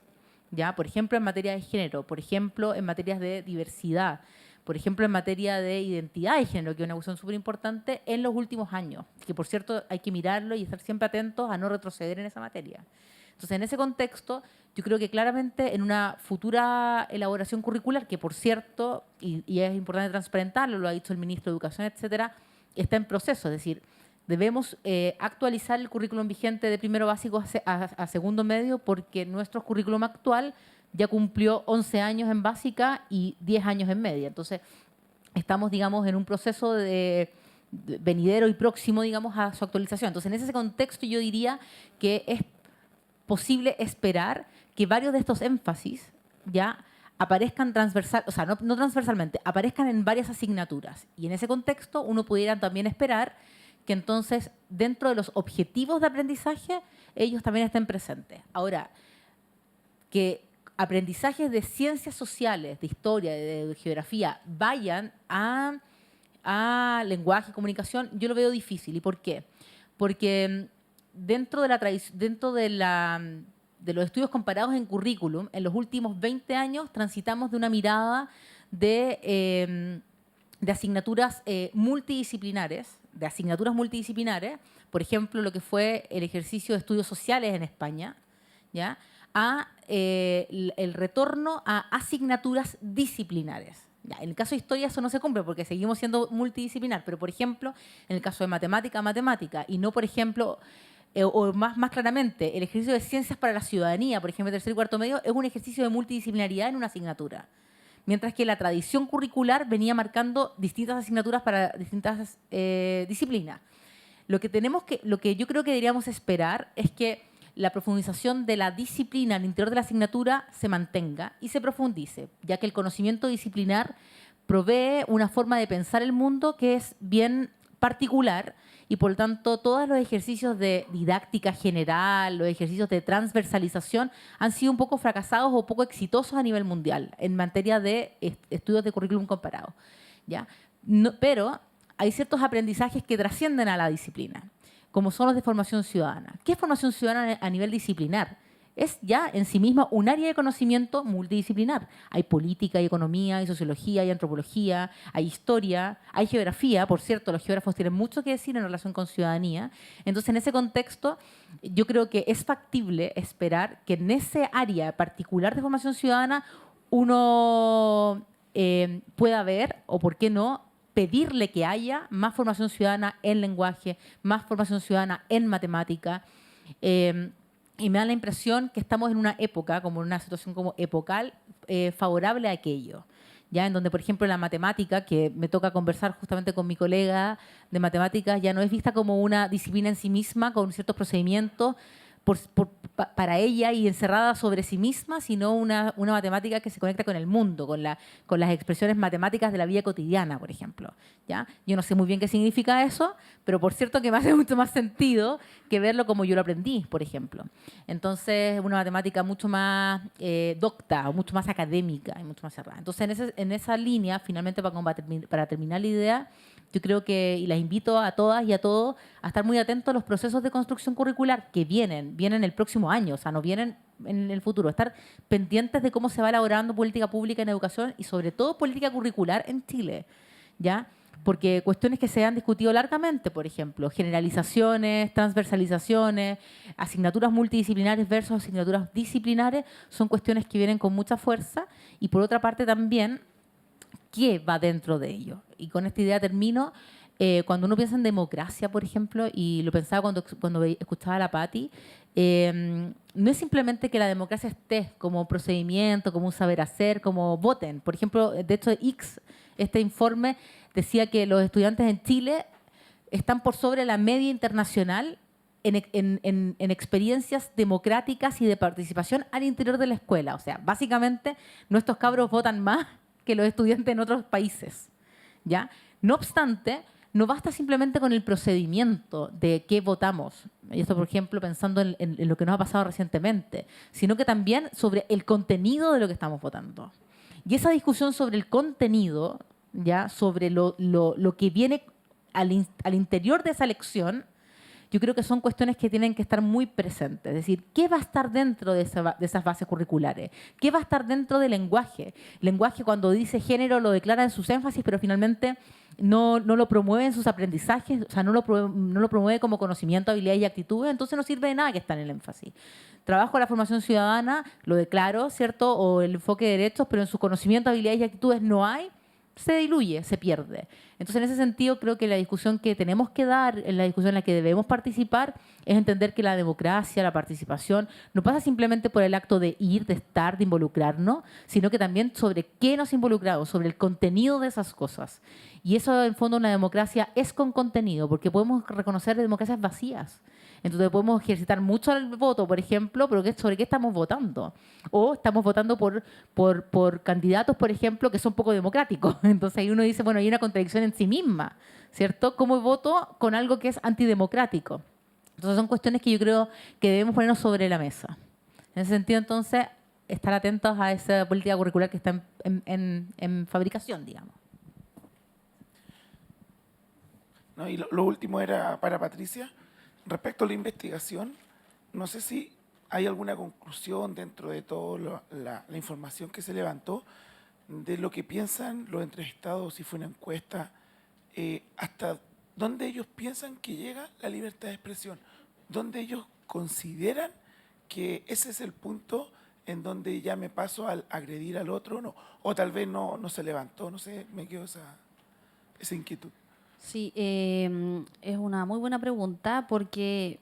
¿ya? Por ejemplo, en materia de género, por ejemplo, en materias de diversidad, por ejemplo, en materia de identidad de género, que es una cuestión súper importante en los últimos años, que por cierto hay que mirarlo y estar siempre atentos a no retroceder en esa materia. Entonces, en ese contexto, yo creo que claramente en una futura elaboración curricular, que por cierto, y es importante transparentarlo, lo ha dicho el ministro de Educación, etcétera, está en proceso, es decir, debemos actualizar el currículum vigente de primero básico a segundo medio porque nuestro currículum actual ya cumplió 11 años en básica y 10 años en media. Entonces, estamos, digamos, en un proceso de venidero y próximo, digamos, a su actualización. Entonces, en ese contexto yo diría que es posible esperar que varios de estos énfasis ya aparezcan no transversalmente, aparezcan en varias asignaturas. Y en ese contexto uno pudiera también esperar que entonces dentro de los objetivos de aprendizaje ellos también estén presentes. Ahora, que aprendizajes de ciencias sociales, de historia, de geografía, vayan a lenguaje y comunicación, yo lo veo difícil. ¿Y por qué? Porque dentro de los estudios comparados en currículum, en los últimos 20 años transitamos de una mirada de asignaturas multidisciplinares, de asignaturas multidisciplinares, por ejemplo, lo que fue el ejercicio de estudios sociales en España, ¿ya? A el retorno a asignaturas disciplinares. Ya, en el caso de historia eso no se cumple porque seguimos siendo multidisciplinar, pero por ejemplo, en el caso de matemática, y no, por ejemplo, o más claramente, el ejercicio de ciencias para la ciudadanía, por ejemplo, tercer y cuarto medio, es un ejercicio de multidisciplinaridad en una asignatura. Mientras que la tradición curricular venía marcando distintas asignaturas para distintas disciplinas. Lo que yo creo que deberíamos esperar es que la profundización de la disciplina al interior de la asignatura se mantenga y se profundice, ya que el conocimiento disciplinar provee una forma de pensar el mundo que es bien particular y por lo tanto todos los ejercicios de didáctica general, los ejercicios de transversalización han sido un poco fracasados o poco exitosos a nivel mundial en materia de estudios de currículum comparado, ¿ya? Pero hay ciertos aprendizajes que trascienden a la disciplina, como son los de formación ciudadana. ¿Qué es formación ciudadana a nivel disciplinar? Es ya en sí misma un área de conocimiento multidisciplinar. Hay política, hay economía, hay sociología, hay antropología, hay historia, hay geografía. Por cierto, los geógrafos tienen mucho que decir en relación con ciudadanía. Entonces, en ese contexto, yo creo que es factible esperar que en ese área particular de formación ciudadana uno pueda ver, o por qué no, pedirle que haya más formación ciudadana en lenguaje, más formación ciudadana en matemática. Y me da la impresión que estamos en una época, como en una situación como epocal, favorable a aquello. Ya en donde, por ejemplo, la matemática, que me toca conversar justamente con mi colega de matemáticas, ya no es vista como una disciplina en sí misma, con ciertos procedimientos para ella y encerrada sobre sí misma, sino una matemática que se conecta con el mundo, con las expresiones matemáticas de la vida cotidiana, por ejemplo. ¿Ya? Yo no sé muy bien qué significa eso, pero por cierto que me hace mucho más sentido que verlo como yo lo aprendí, por ejemplo. Entonces, una matemática mucho más docta, mucho más académica y mucho más cerrada. Entonces, en esa línea, finalmente, para terminar la idea, yo creo que, y las invito a todas y a todos a estar muy atentos a los procesos de construcción curricular que vienen el próximo año, o sea, no vienen en el futuro. Estar pendientes de cómo se va elaborando política pública en educación y sobre todo política curricular en Chile, ¿ya? Porque cuestiones que se han discutido largamente, por ejemplo, generalizaciones, transversalizaciones, asignaturas multidisciplinares versus asignaturas disciplinares, son cuestiones que vienen con mucha fuerza y por otra parte también, ¿qué va dentro de ello? Y con esta idea termino. Cuando uno piensa en democracia, por ejemplo, y lo pensaba cuando escuchaba a la Patti, no es simplemente que la democracia esté como procedimiento, como un saber hacer, como voten. Por ejemplo, de hecho, este informe decía que los estudiantes en Chile están por sobre la media internacional en experiencias democráticas y de participación al interior de la escuela. O sea, básicamente, nuestros cabros votan más que los estudiantes en otros países, ¿ya? No obstante, no basta simplemente con el procedimiento de qué votamos, y esto, por ejemplo, pensando en lo que nos ha pasado recientemente, sino que también sobre el contenido de lo que estamos votando. Y esa discusión sobre el contenido, ¿ya? Sobre lo que viene al interior de esa elección, yo creo que son cuestiones que tienen que estar muy presentes. Es decir, ¿qué va a estar dentro de esas bases curriculares? ¿Qué va a estar dentro del lenguaje? El lenguaje, cuando dice género, lo declara en sus énfasis, pero finalmente no lo promueve en sus aprendizajes, o sea, no lo promueve como conocimiento, habilidades y actitudes, entonces no sirve de nada que está en el énfasis. Trabajo en la formación ciudadana, lo declaro, ¿cierto? O el enfoque de derechos, pero en su conocimiento, habilidades y actitudes no hay, se diluye, se pierde. Entonces, en ese sentido, creo que la discusión que tenemos que dar, en la discusión en la que debemos participar, es entender que la democracia, la participación, no pasa simplemente por el acto de ir, de estar, de involucrarnos, sino que también sobre qué nos involucramos, sobre el contenido de esas cosas. Y eso, en fondo, una democracia es con contenido, porque podemos reconocer democracias vacías. Entonces podemos ejercitar mucho el voto, por ejemplo, pero ¿sobre qué estamos votando? O estamos votando por candidatos, por ejemplo, que son poco democráticos. Entonces ahí uno dice, bueno, hay una contradicción en sí misma, ¿cierto? ¿Cómo voto con algo que es antidemocrático? Entonces son cuestiones que yo creo que debemos ponernos sobre la mesa. En ese sentido, entonces, estar atentos a esa política curricular que está en fabricación, digamos. No, y lo último era para Patricia. Respecto a la investigación, no sé si hay alguna conclusión dentro de toda la información que se levantó de lo que piensan los entrevistados, si fue una encuesta, hasta dónde ellos piensan que llega la libertad de expresión, dónde ellos consideran que ese es el punto en donde ya me paso al agredir al otro, no, o tal vez no se levantó, no sé, me quedó esa inquietud. Sí, es una muy buena pregunta porque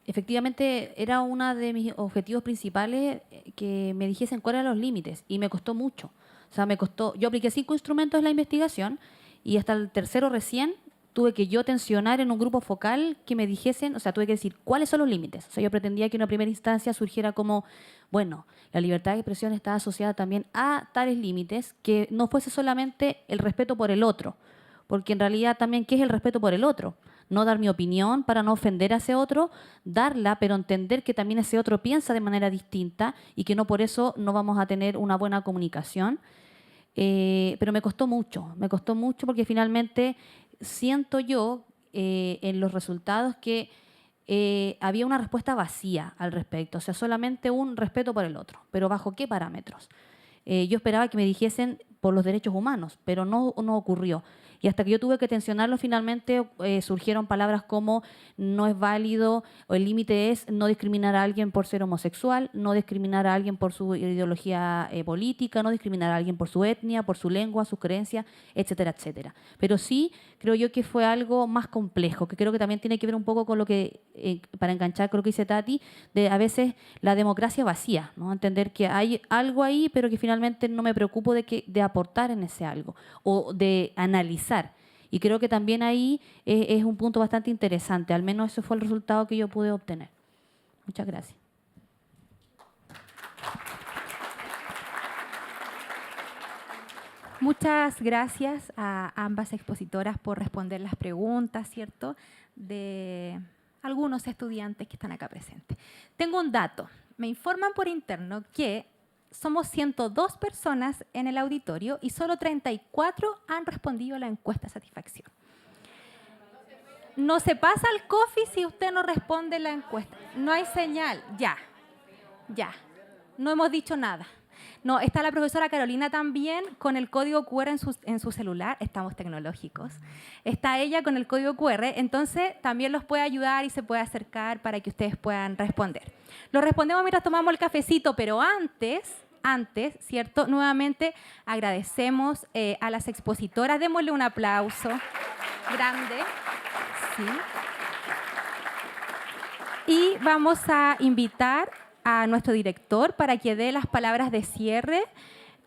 efectivamente era uno de mis objetivos principales que me dijesen cuáles eran los límites y me costó mucho. O sea, yo apliqué 5 instrumentos en la investigación y hasta el tercero recién tuve que yo tensionar en un grupo focal que me dijesen, o sea, tuve que decir cuáles son los límites. O sea, yo pretendía que en una primera instancia surgiera como, bueno, la libertad de expresión está asociada también a tales límites, que no fuese solamente el respeto por el otro, porque en realidad también, ¿qué es el respeto por el otro? No dar mi opinión para no ofender a ese otro, darla, pero entender que también ese otro piensa de manera distinta y que no por eso no vamos a tener una buena comunicación. Pero me costó mucho porque finalmente siento yo en los resultados que había una respuesta vacía al respecto, o sea, solamente un respeto por el otro, pero ¿bajo qué parámetros? Yo esperaba que me dijesen por los derechos humanos, pero no ocurrió. Y hasta que yo tuve que tensionarlo, finalmente surgieron palabras como no es válido, o el límite es no discriminar a alguien por ser homosexual, no discriminar a alguien por su ideología política, no discriminar a alguien por su etnia, por su lengua, sus creencias, etcétera, etcétera. Pero sí creo yo que fue algo más complejo, que creo que también tiene que ver un poco con lo que, para enganchar con lo que dice Tati, de a veces la democracia vacía, ¿no? Entender que hay algo ahí, pero que finalmente no me preocupo de aportar en ese algo, o de analizar. Y creo que también ahí es un punto bastante interesante. Al menos ese fue el resultado que yo pude obtener. Muchas gracias. Muchas gracias a ambas expositoras por responder las preguntas, ¿cierto?, de algunos estudiantes que están acá presentes. Tengo un dato. Me informan por interno que somos 102 personas en el auditorio y solo 34 han respondido a la encuesta de satisfacción. No se pasa al coffee si usted no responde la encuesta. No hay señal. Ya. No hemos dicho nada. No, está la profesora Carolina también con el código QR en su celular. Estamos tecnológicos. Está ella con el código QR, entonces también los puede ayudar y se puede acercar para que ustedes puedan responder. Lo respondemos mientras tomamos el cafecito, pero antes, ¿cierto? Nuevamente agradecemos a las expositoras. Démosle un aplauso grande. Sí. Y vamos a invitar a nuestro director para que dé las palabras de cierre.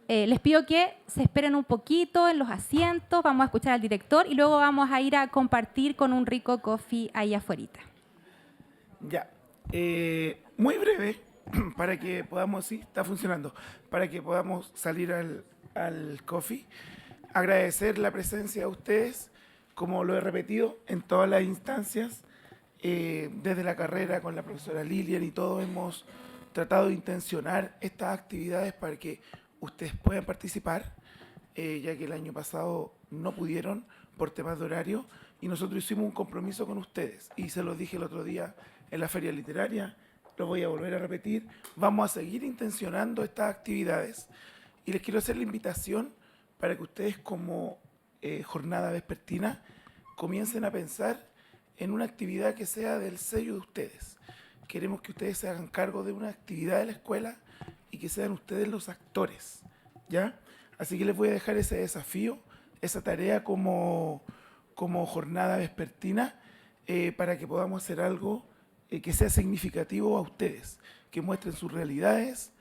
Les pido que se esperen un poquito en los asientos, vamos a escuchar al director y luego vamos a ir a compartir con un rico coffee ahí afuera. Ya, muy breve, para que podamos, sí, está funcionando, para que podamos salir al coffee. Agradecer la presencia de ustedes, como lo he repetido en todas las instancias, desde la carrera con la profesora Lilian y todo, hemos tratado de intencionar estas actividades para que ustedes puedan participar, ya que el año pasado no pudieron por temas de horario, y nosotros hicimos un compromiso con ustedes, y se los dije el otro día en la feria literaria, lo voy a volver a repetir, vamos a seguir intencionando estas actividades, y les quiero hacer la invitación para que ustedes como jornada vespertina comiencen a pensar en una actividad que sea del sello de ustedes. Queremos que ustedes se hagan cargo de una actividad de la escuela y que sean ustedes los actores, ¿ya? Así que les voy a dejar ese desafío, esa tarea como jornada vespertina, para que podamos hacer algo que sea significativo a ustedes, que muestren sus realidades.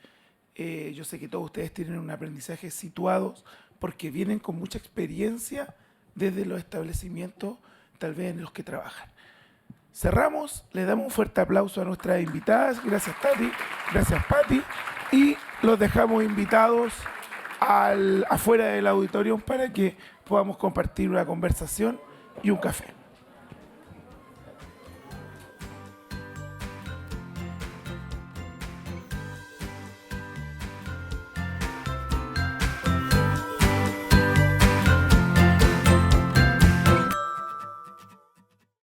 Yo sé que todos ustedes tienen un aprendizaje situados porque vienen con mucha experiencia desde los establecimientos, tal vez en los que trabajan. Cerramos, le damos un fuerte aplauso a nuestras invitadas. Gracias, Tati, gracias, Pati, y los dejamos invitados afuera del auditorio para que podamos compartir una conversación y un café.